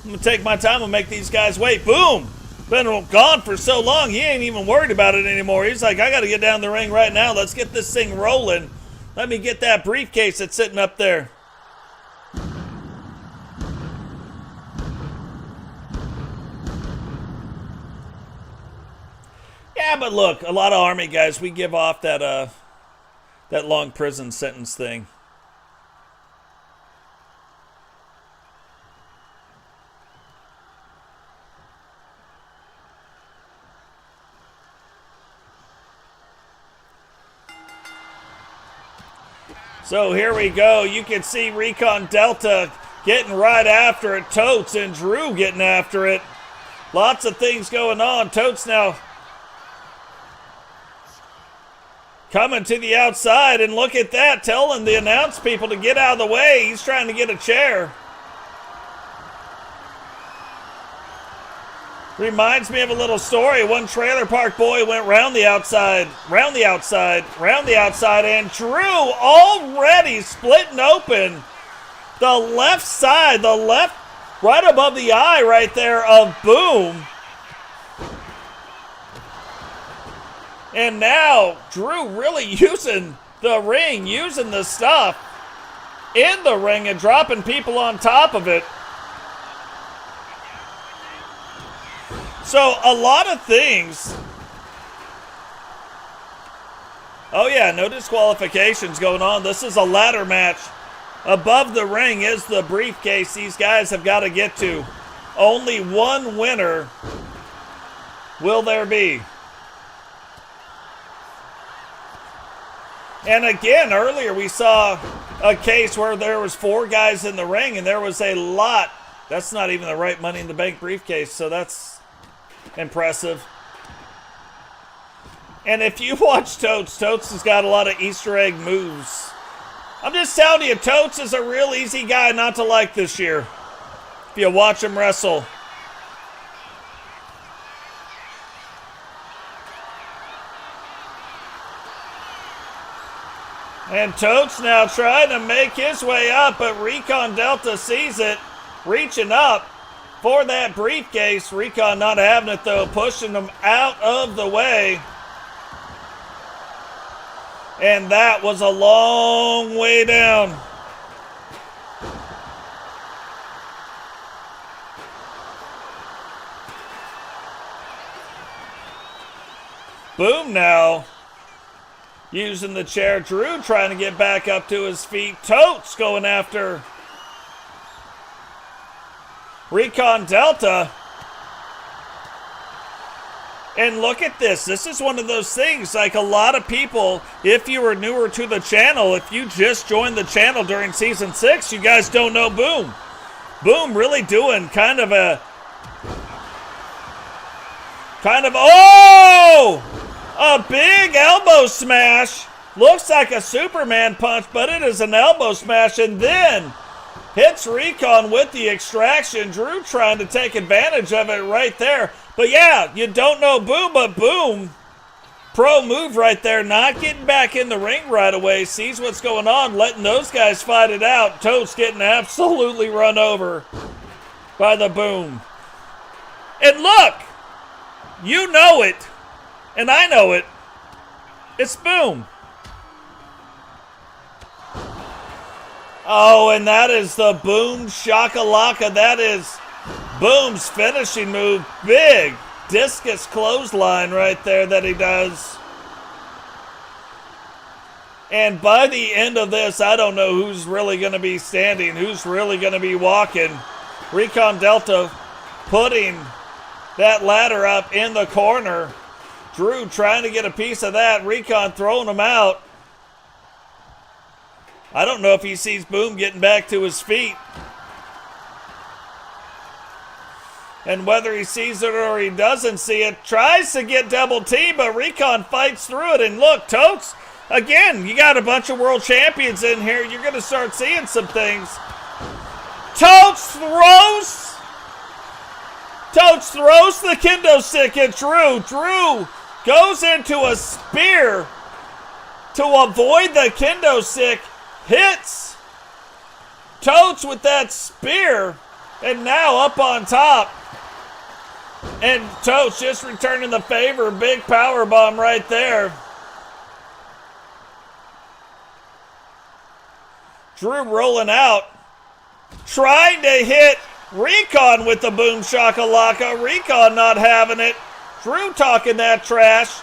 I'm going to take my time and make these guys wait. Boom. Been gone for so long, he ain't even worried about it anymore. He's like, I got to get down the ring right now. Let's get this thing rolling. Let me get that briefcase that's sitting up there. Yeah, but look, a lot of Army guys, we give off that long prison sentence thing. So here we go. You can see Recon Delta getting right after it. Totes and Drew getting after it. Lots of things going on. Totes now coming to the outside, and look at that, telling the announce people to get out of the way. He's trying to get a chair. Reminds me of a little story. One trailer park boy went round the outside, round the outside, round the outside, and Drew already splitting open the left side, the left, right above the eye right there of Boom. And now Drew really using the ring, using the stuff in the ring and dropping people on top of it. So a lot of things. Oh yeah, no disqualifications going on. This is a ladder match. Above the ring is the briefcase these guys have got to get to. Only one winner will there be. And again, earlier we saw a case where there was 4 guys in the ring and there was a lot. That's not even the right Money in the Bank briefcase, so that's impressive. And if you watch Totes, Totes has got a lot of Easter egg moves. I'm just telling you, Totes is a real easy guy not to like this year, if you watch him wrestle. And Totes now trying to make his way up, but Recon Delta sees it, reaching up for that briefcase. Recon not having it though, pushing him out of the way. And that was a long way down. Boom now using the chair. Drew trying to get back up to his feet. Totes going after Recon Delta. And look at this. This is one of those things, like a lot of people, if you were newer to the channel, if you just joined the channel during season 6, you guys don't know Boom. Boom really doing kind of, a big elbow smash. Looks like a Superman punch, but it is an elbow smash, and then hits Recon with the extraction. Drew trying to take advantage of it right there. But yeah, you don't know Boom, but Boom, pro move right there, not getting back in the ring right away, sees what's going on, letting those guys fight it out. Totes getting absolutely run over by the Boom. And look, you know it, and I know it. It's Boom. Oh, and that is the Boom Shakalaka. That is Boom's finishing move. Big discus clothesline right there that he does. And by the end of this, I don't know who's really going to be standing, who's really going to be walking. Recon Delta putting that ladder up in the corner. Drew trying to get a piece of that. Recon throwing him out. I don't know if he sees Boom getting back to his feet. And whether he sees it or he doesn't see it, tries to get double T, but Recon fights through it. And look, Totes, again, you got a bunch of world champions in here. You're going to start seeing some things. Totes throws the kendo stick at Drew. Drew goes into a spear to avoid the kendo stick. Hits Totes with that spear, and now up on top. And Totes just returning the favor. Big power bomb right there. Drew rolling out, trying to hit Recon with the Boom Shakalaka. Recon not having it. Drew talking that trash,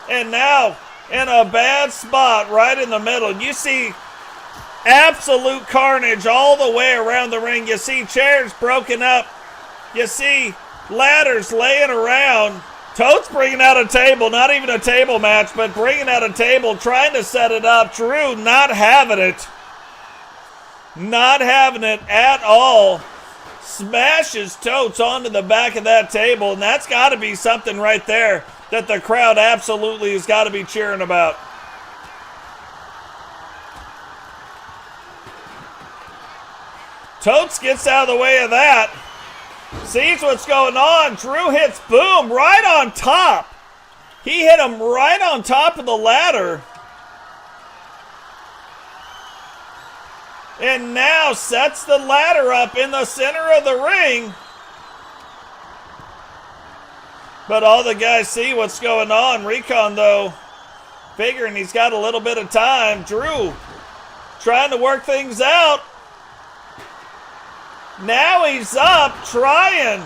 and now in a bad spot right in the middle. You see absolute carnage all the way around the ring. You see chairs broken up. You see ladders laying around. Totes bringing out a table, not even a table match, but bringing out a table, trying to set it up. Drew not having it. Not having it at all. Smashes Totes onto the back of that table, and that's got to be something right there that the crowd absolutely has got to be cheering about. Totes gets out of the way of that. Sees what's going on. Drew hits Boom right on top. He hit him right on top of the ladder. And now sets the ladder up in the center of the ring. But all the guys see what's going on. Recon, though, figuring he's got a little bit of time. Drew trying to work things out. Now he's up, trying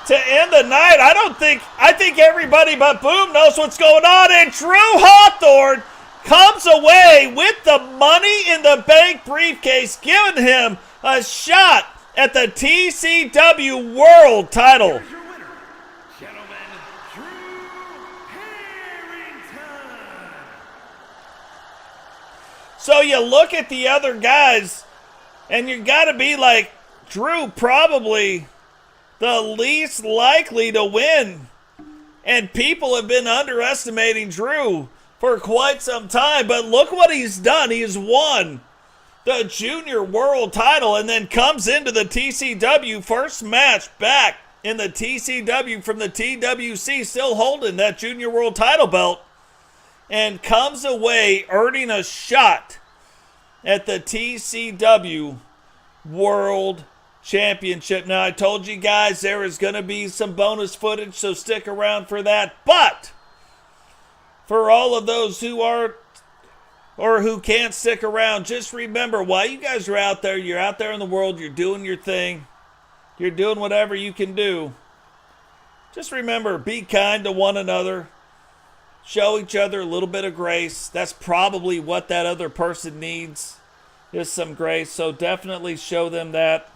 to end the night. I think everybody but Boom knows what's going on. And Drew Hawthorne comes away with the Money in the Bank briefcase, giving him a shot at the TCW World title. Here's your winner, gentlemen, Drew Harrington. So you look at the other guys, and you got to be like, Drew probably the least likely to win. And people have been underestimating Drew for quite some time. But look what he's done. He's won the Junior World title and then comes into the TCW first match back in the TCW from the TWC, still holding that Junior World title belt, and comes away earning a shot at the TCW World Championship. Now, I told you guys there is going to be some bonus footage, so stick around for that. But for all of those who are or who can't stick around, just remember, while you guys are out there, you're out there in the world, you're doing your thing, you're doing whatever you can do. Just remember, be kind to one another. Show each other a little bit of grace. That's probably what that other person needs, is some grace. So definitely show them that.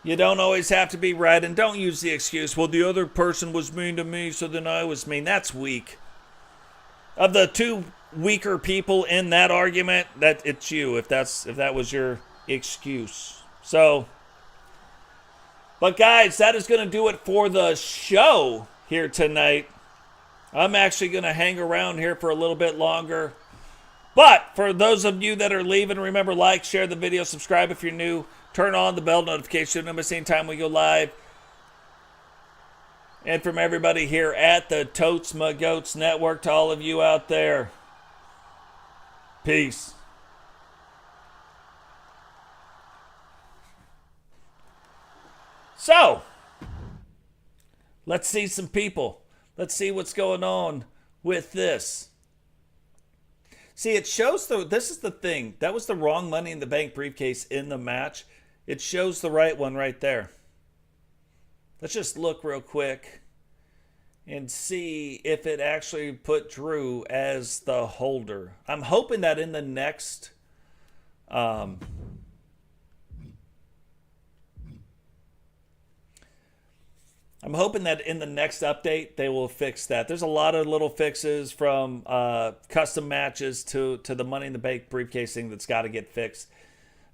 You don't always have to be right, and don't use the excuse, well, the other person was mean to me, so then I was mean. That's weak. Of the two weaker people in that argument, that it's you, if that was your excuse. So, but guys, that is going to do it for the show here tonight. I'm actually going to hang around here for a little bit longer. But for those of you that are leaving, remember, like, share the video, subscribe if you're new. Turn on the bell notification to miss any time we go live. And from everybody here at the Totes My Goats Network, to all of you out there, peace. So, let's see some people. Let's see what's going on with this. See, it shows this is the thing. That was the wrong Money in the Bank briefcase in the match. It shows the right one right there. Let's just look real quick and see if it actually put Drew as the holder. I'm hoping that in the next update they will fix that. There's a lot of little fixes from custom matches to the Money in the Bank briefcase thing that's got to get fixed.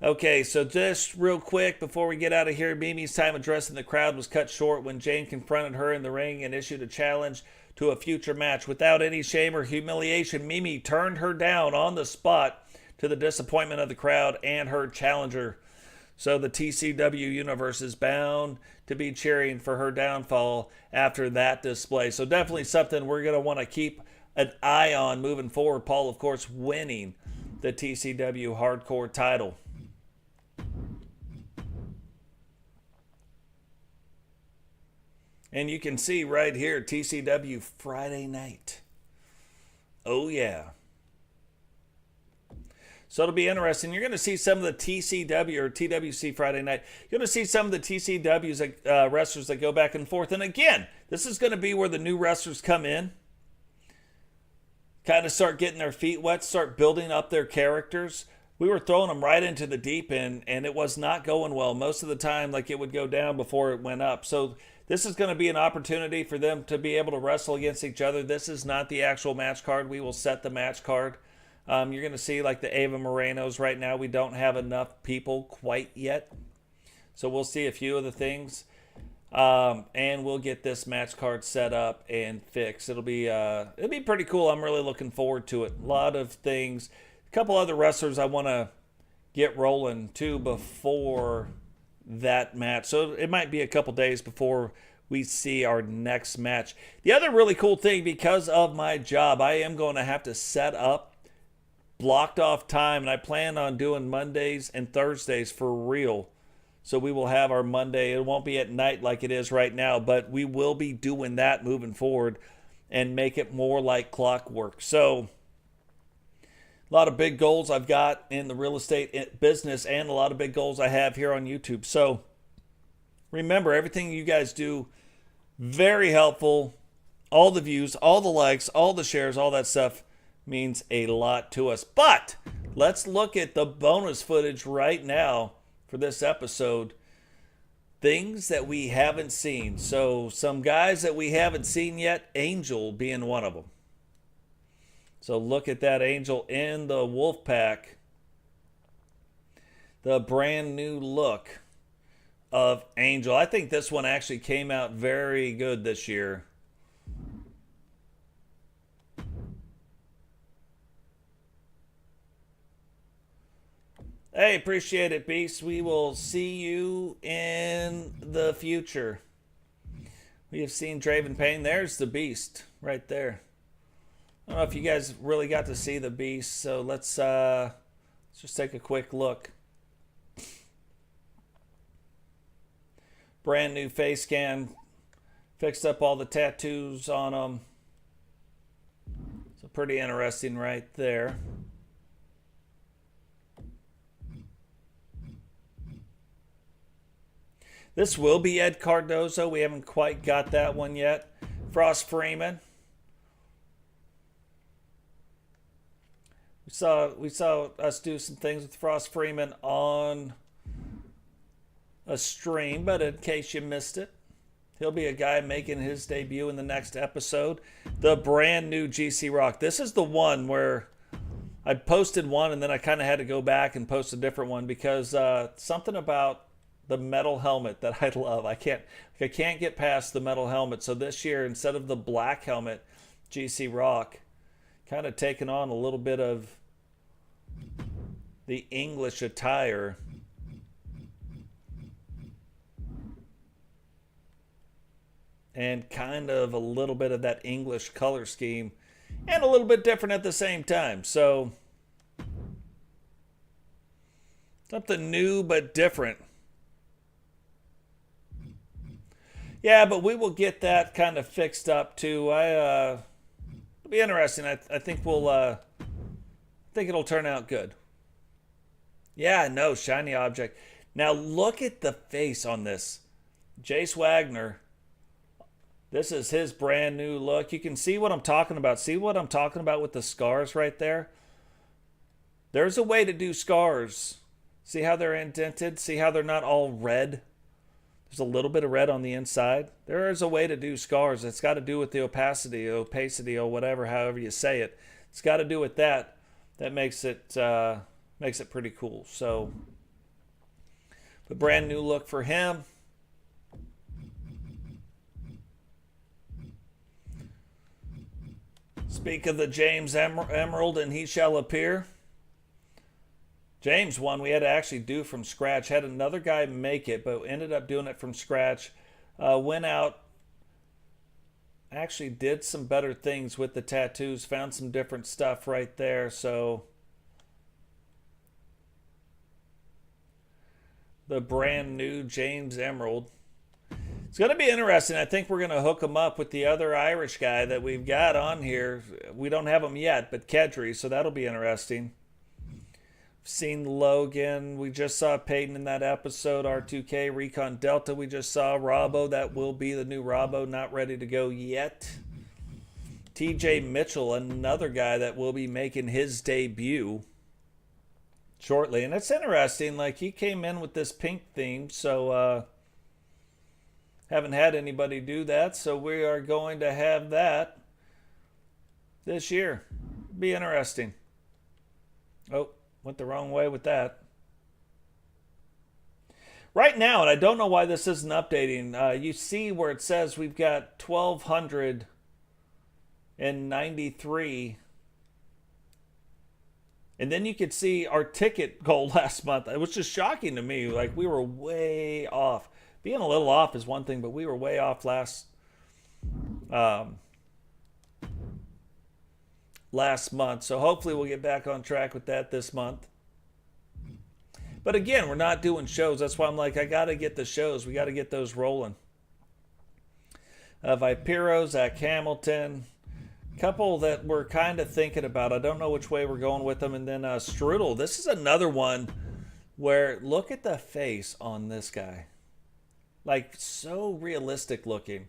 Okay, so just real quick before we get out of here, Mimi's time addressing the crowd was cut short when Jane confronted her in the ring and issued a challenge to a future match. Without any shame or humiliation, Mimi turned her down on the spot, to the disappointment of the crowd and her challenger. So the TCW universe is bound to be cheering for her downfall after that display. So definitely something we're going to want to keep an eye on moving forward. Paul, of course, winning the TCW Hardcore title. And you can see right here, TCW Friday night. Oh, yeah. So it'll be interesting. You're going to see some of the TCW or TWC Friday night. You're going to see some of the TCWs, wrestlers that go back and forth. And again, this is going to be where the new wrestlers come in, kind of start getting their feet wet, start building up their characters. we were throwing them right into the deep end, and it was not going well. Most of the time, like, it would go down before it went up. So this is going to be an opportunity for them to be able to wrestle against each other. This is not the actual match card. We will set the match card. You're going to see, like, the Ava Morenos right now. We don't have enough people quite yet. So we'll see a few of the things. And we'll get this match card set up and fixed. It'll be pretty cool. I'm really looking forward to it. A lot of things. A couple other wrestlers I want to get rolling too before that match. So it might be a couple days before we see our next match. The other really cool thing, because of my job, I am going to have to set up blocked off time, and I plan on doing Mondays and Thursdays for real. So we will have our Monday. It won't be at night like it is right now, but we will be doing that moving forward and make it more like clockwork. So a lot of big goals I've got in the real estate business, and a lot of big goals I have here on YouTube. So remember, everything you guys do, very helpful. All the views, all the likes, all the shares, all that stuff means a lot to us. But let's look at the bonus footage right now for this episode. Things that we haven't seen. So some guys that we haven't seen yet, Angel being one of them. So look at that Angel in the wolf pack. The brand new look of Angel. I think this one actually came out very good this year. Hey, appreciate it, Beast. We will see you in the future. We have seen Draven Payne. There's the Beast right there. I don't know if you guys really got to see the Beast, so let's just take a quick look. Brand new face scan. Fixed up all the tattoos on them. So pretty interesting right there. This will be Ed Cardozo. We haven't quite got that one yet. Frost Freeman. We saw us do some things with Frost Freeman on a stream, but in case you missed it, he'll be a guy making his debut in the next episode. The brand new GC Rock. This is the one where I posted one and then I kind of had to go back and post a different one because something about the metal helmet that I love. I can't get past the metal helmet. So this year, instead of the black helmet, GC Rock, kind of taken on a little bit of the English attire. And kind of a little bit of that English color scheme. And a little bit different at the same time. So something new but different. Yeah, but we will get that kind of fixed up too. It'll be interesting. I think I think it'll turn out good. Yeah, no, shiny object. Now look at the face on this. Jace Wagner. This is his brand new look. You can see what I'm talking about. See what I'm talking about with the scars right there? There's a way to do scars. See how they're indented? See how they're not all red? There's a little bit of red on the inside. There is a way to do scars. It's got to do with the opacity or whatever, however you say it. It's got to do with that. That makes it pretty cool. So, the brand new look for him. Speak of the James Emerald, and he shall appear. James one we had to actually do from scratch. Had another guy make it, but ended up doing it from scratch. Went out, actually did some better things with the tattoos. Found some different stuff right there. So the brand new James Emerald. It's going to be interesting. I think we're going to hook him up with the other Irish guy that we've got on here. We don't have him yet, but Kedry, so that'll be interesting. Seen Logan. We just saw Paden in that episode. R2K, Recon Delta. We just saw Robbo. That will be the new Robbo. Not ready to go yet. TJ Mitchell, another guy that will be making his debut shortly. And it's interesting, like he came in with this pink theme, so haven't had anybody do that, so we are going to have that this year. Be interesting. Oh, went the wrong way with that. Right now, and I don't know why this isn't updating, you see where it says we've got 1,293. And then you could see our ticket goal last month. It was just shocking to me. Like, we were way off. Being a little off is one thing, but we were way off last month. So hopefully we'll get back on track with that this month. But again, we're not doing shows. That's why I'm like, I got to get the shows. We got to get those rolling. Vipro, Zach Hamilton. Couple that we're kind of thinking about. I don't know which way we're going with them. And then Strudel. This is another one where look at the face on this guy. Like, so realistic looking.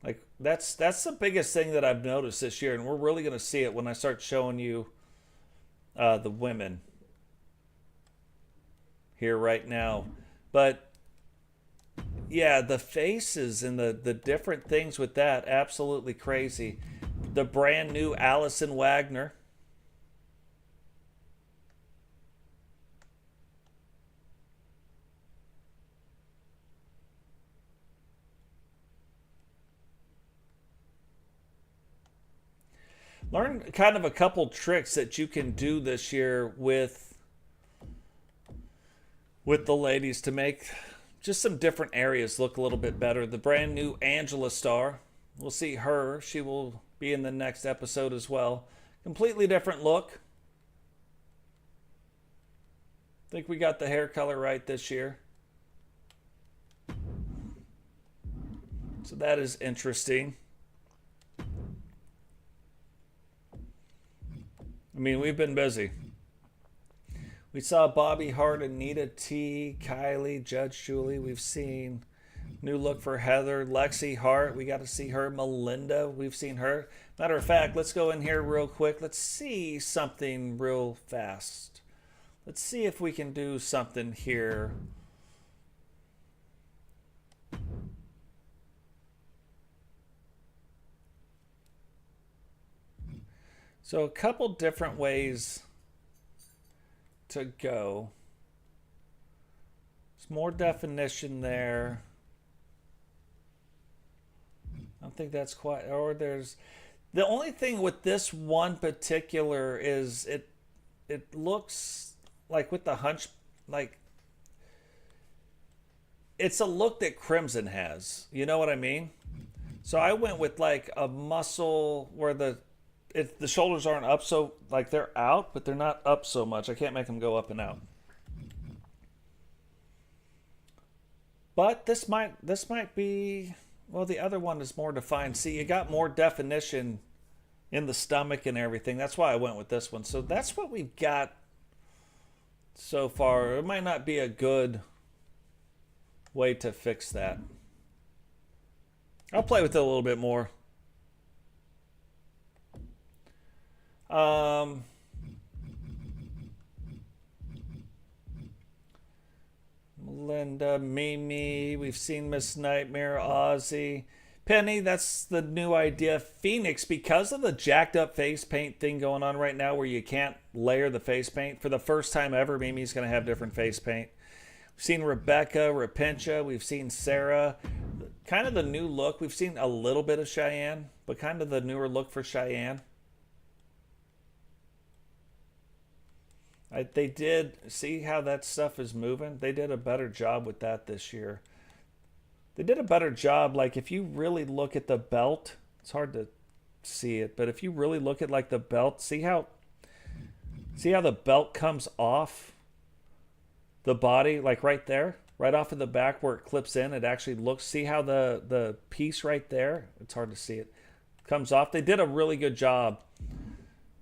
Like, that's the biggest thing that I've noticed this year. And we're really going to see it when I start showing you the women here right now. But yeah, the faces and the different things with that, absolutely crazy. The brand new Allison Wagner. Learn kind of a couple tricks that you can do this year with the ladies to make just some different areas look a little bit better. The brand new Angela Star. We'll see her. She will be in the next episode as well. Completely different look. I think we got the hair color right this year. So that is interesting. I mean, we've been busy. We saw Bobbi, Hart, Anita T, Kylie, Judge Julie. We've seen new look for Heather, Lexi Hart. We got to see her. Melinda, we've seen her. Matter of fact, let's go in here real quick. Let's see something real fast. Let's see if we can do something here. So a couple different ways to go. There's more definition there. I don't think that's quite, or there's, the only thing with this one particular is it looks like with the hunch, like it's a look that Crimson has. You know what I mean? So I went with like a muscle where the shoulders aren't up, so like they're out, but they're not up so much. I can't make them go up and out. But this might be, well, the other one is more defined. See, you got more definition in the stomach and everything. That's why I went with this one. So that's what we've got so far. It might not be a good way to fix that. I'll play with it a little bit more. Melinda, Mimi, we've seen Miss Nightmare, Ozzy. Penny, that's the new idea. Phoenix, because of the jacked up face paint thing going on right now where you can't layer the face paint, for the first time ever, Mimi's going to have different face paint. We've seen Rebecca, Rapincha, we've seen Sarah. Kind of the new look. We've seen a little bit of Cheyenne, but kind of the newer look for Cheyenne. They did, see how that stuff is moving? They did a better job with that this year. They did a better job, like if you really look at the belt, it's hard to see it, but if you really look at like the belt, see how the belt comes off the body, like right there, right off of the back where it clips in, it actually looks, see how the piece right there, it's hard to see it, comes off. They did a really good job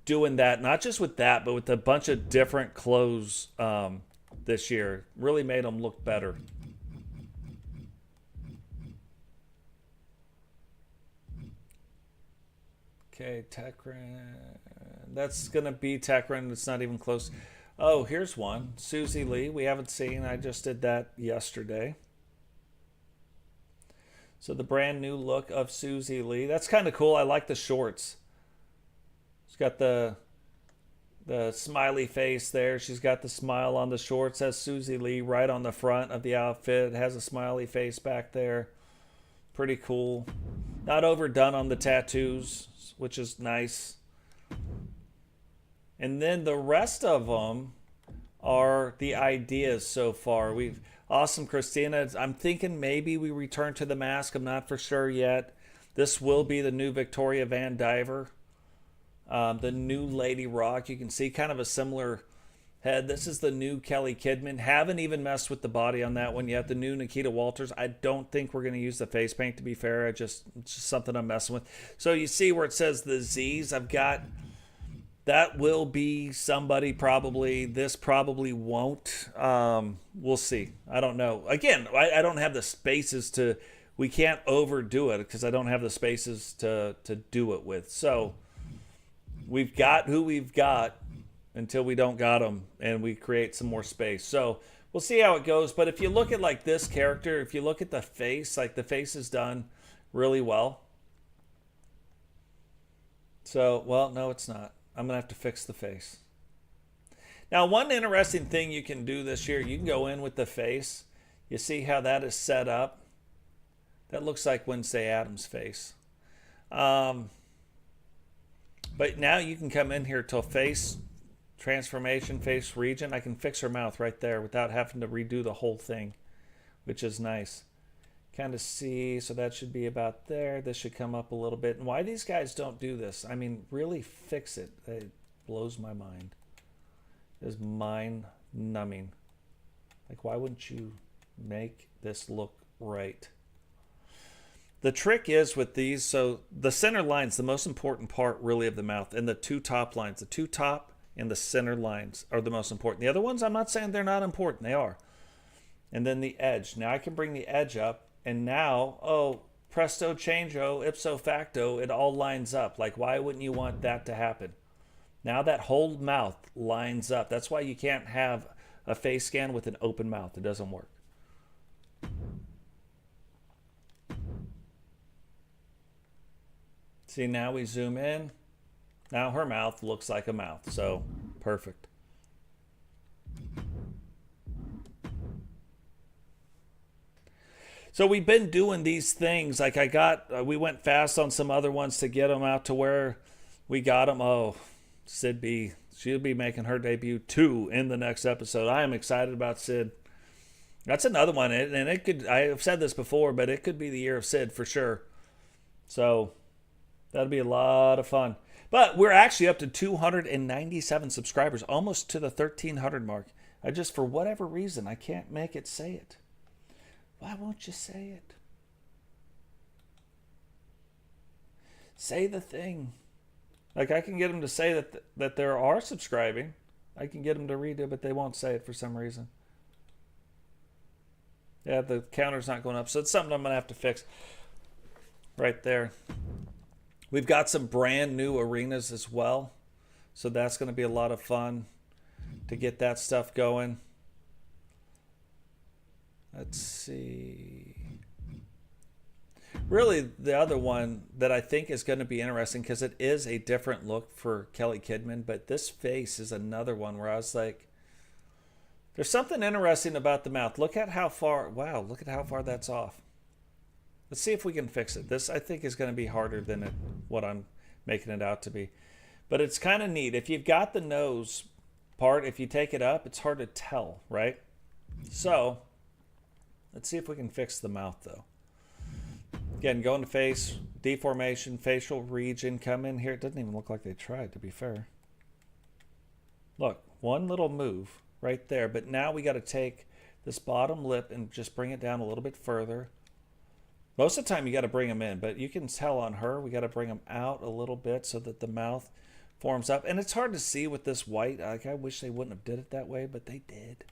doing that, not just with that, but with a bunch of different clothes this year. Really made them look better. Okay, Tekran. That's going to be Tekran. It's not even close. Oh, here's one. Susie Lee. We haven't seen. I just did that yesterday. So the brand new look of Susie Lee. That's kind of cool. I like the shorts. She's got the smiley face there. She's got the smile on the shorts. Has Susie Lee right on the front of the outfit. It has a smiley face back there. Pretty cool. Not overdone on the tattoos, which is nice. And then the rest of them are the ideas so far. We've Awesome Christina. I'm thinking maybe we return to the mask. I'm not for sure yet. This will be the new Victoria Van Diver. The new Lady Rock. You can see kind of a similar head. This is the new Kelly Kidman. Haven't even messed with the body on that one yet. The new Nikita Walters. I don't think we're going to use the face paint, to be fair. It's just something I'm messing with. So you see where it says the Z's. I've got... That will be somebody probably. This probably won't. We'll see. I don't know. Again, I don't have the spaces to... We can't overdo it because I don't have the spaces to do it with. So we've got who we've got until we don't got them and we create some more space. So we'll see how it goes. But if you look at like this character, if you look at the face, like the face is done really well. So, well, no, it's not. I'm going to have to fix the face. Now, one interesting thing you can do this year, you can go in with the face. You see how that is set up? That looks like Wednesday Addams' face. But now you can come in here to face transformation, face region. I can fix her mouth right there without having to redo the whole thing, which is nice. Kind of see, so that should be about there. This should come up a little bit. And why these guys don't do this? I mean, really fix it. It blows my mind. It is mind-numbing. Like, why wouldn't you make this look right? The trick is with these, so the center line's the most important part really of the mouth, and the two top lines. The two top and the center lines are the most important. The other ones, I'm not saying they're not important. They are. And then the edge. Now I can bring the edge up. And now, oh, presto changeo, ipso facto, it all lines up. Like, why wouldn't you want that to happen? Now that whole mouth lines up. That's why you can't have a face scan with an open mouth. It doesn't work. See, now we zoom in. Now her mouth looks like a mouth. So, perfect. So we've been doing these things. Like we went fast on some other ones to get them out to where we got them. Oh, Sid B. She'll be making her debut too in the next episode. I am excited about Sid. That's another one. And it could, I've said this before, but it could be the year of Sid for sure. So that'll be a lot of fun. But we're actually up to 297 subscribers, almost to the 1,300 mark. I just, for whatever reason, I can't make it say it. Why won't you say it? Say the thing. Like, I can get them to say that they are subscribing. I can get them to read it, but they won't say it for some reason. Yeah, the counter's not going up. So it's something I'm going to have to fix right there. We've got some brand new arenas as well. So that's going to be a lot of fun to get that stuff going. Let's see. Really, the other one that I think is going to be interesting, because it is a different look for Kelly Kidman, but this face is another one where I was like, there's something interesting about the mouth. Look at how far, wow, look at how far that's off. Let's see if we can fix it. This, I think, is going to be harder than what I'm making it out to be. But it's kind of neat. If you've got the nose part, if you take it up, it's hard to tell, right? So let's see if we can fix the mouth, though. Again, go into face, deformation, facial region, come in here. It doesn't even look like they tried, to be fair. Look, one little move right there. But now we got to take this bottom lip and just bring it down a little bit further. Most of the time, you got to bring them in. But you can tell on her, we got to bring them out a little bit so that the mouth forms up. And it's hard to see with this white. Like, I wish they wouldn't have did it that way, but they did.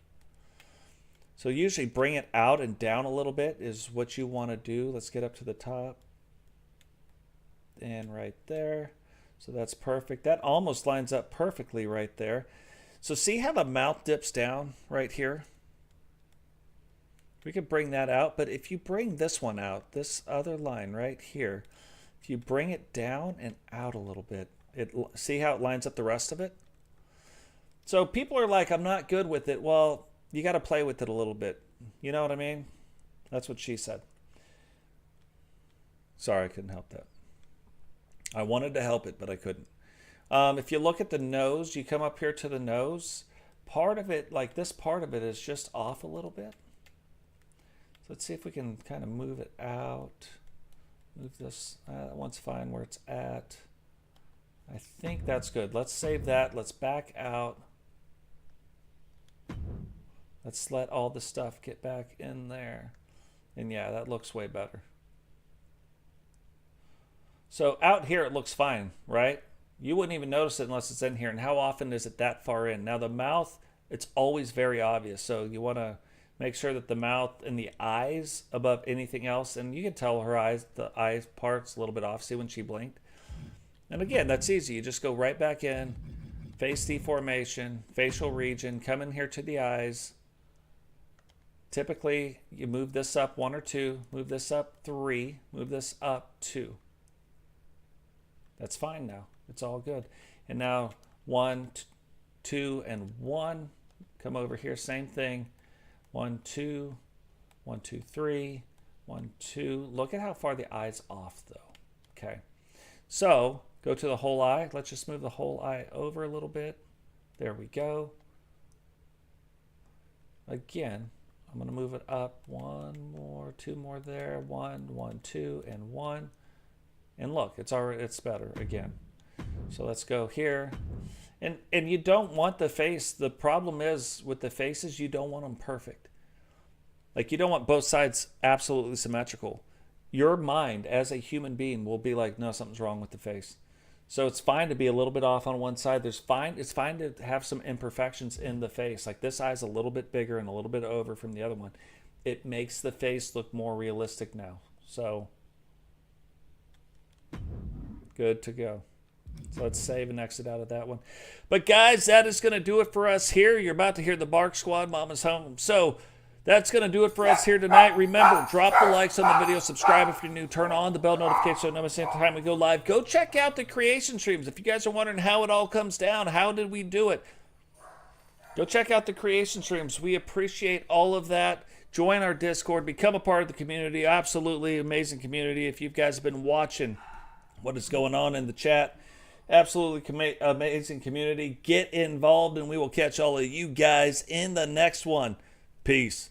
So usually bring it out and down a little bit is what you want to do. Let's get up to the top. And right there. So that's perfect. That almost lines up perfectly right there. So see how the mouth dips down right here? We could bring that out, but if you bring this one out, this other line right here, if you bring it down and out a little bit, see how it lines up the rest of it? So people are like, I'm not good with it. Well, you got to play with it a little bit. You know what I mean? That's what she said. Sorry, I couldn't help that. I wanted to help it, but I couldn't. If you look at the nose, you come up here to the nose. Part of it, like this part of it, is just off a little bit. So let's see if we can kind of move it out. Move this. That one's fine where it's at. I think that's good. Let's save that. Let's back out. Let's let all the stuff get back in there. And yeah, that looks way better. So out here it looks fine, right? You wouldn't even notice it unless it's in here. And how often is it that far in? Now the mouth, it's always very obvious. So you want to make sure that the mouth and the eyes above anything else, and you can tell her eyes, the eye part's a little bit off. See when she blinked? And again, that's easy. You just go right back in, face deformation, facial region, come in here to the eyes. Typically, you move this up 1 or 2, move this up 3, move this up 2. That's fine now. It's all good. And now 1, 2, and 1. Come over here, same thing. 1, 2, 1, 2, 3, 1, 2. Look at how far the eye's off, though. Okay. So go to the whole eye. Let's just move the whole eye over a little bit. There we go. Again, I'm going to move it up 1 more, 2 more there. 1, 1, 2, and 1. And look, it's better again. So let's go here. And you don't want the face. The problem is with the faces, you don't want them perfect. Like you don't want both sides absolutely symmetrical. Your mind as a human being will be like, no, something's wrong with the face. So it's fine to be a little bit off on one side. It's fine to have some imperfections in the face. Like this eye's a little bit bigger and a little bit over from the other one. It makes the face look more realistic now. So good to go. So let's save and exit out of that one. But guys, that is going to do it for us here. You're about to hear the Bark Squad. Mama's home. So that's going to do it for us here tonight. Remember, drop the likes on the video. Subscribe if you're new. Turn on the bell notification so you never miss any time we go live. Go check out the creation streams. If you guys are wondering how it all comes down, how did we do it? Go check out the creation streams. We appreciate all of that. Join our Discord. Become a part of the community. Absolutely amazing community. If you guys have been watching what is going on in the chat, absolutely amazing community. Get involved, and we will catch all of you guys in the next one. Peace.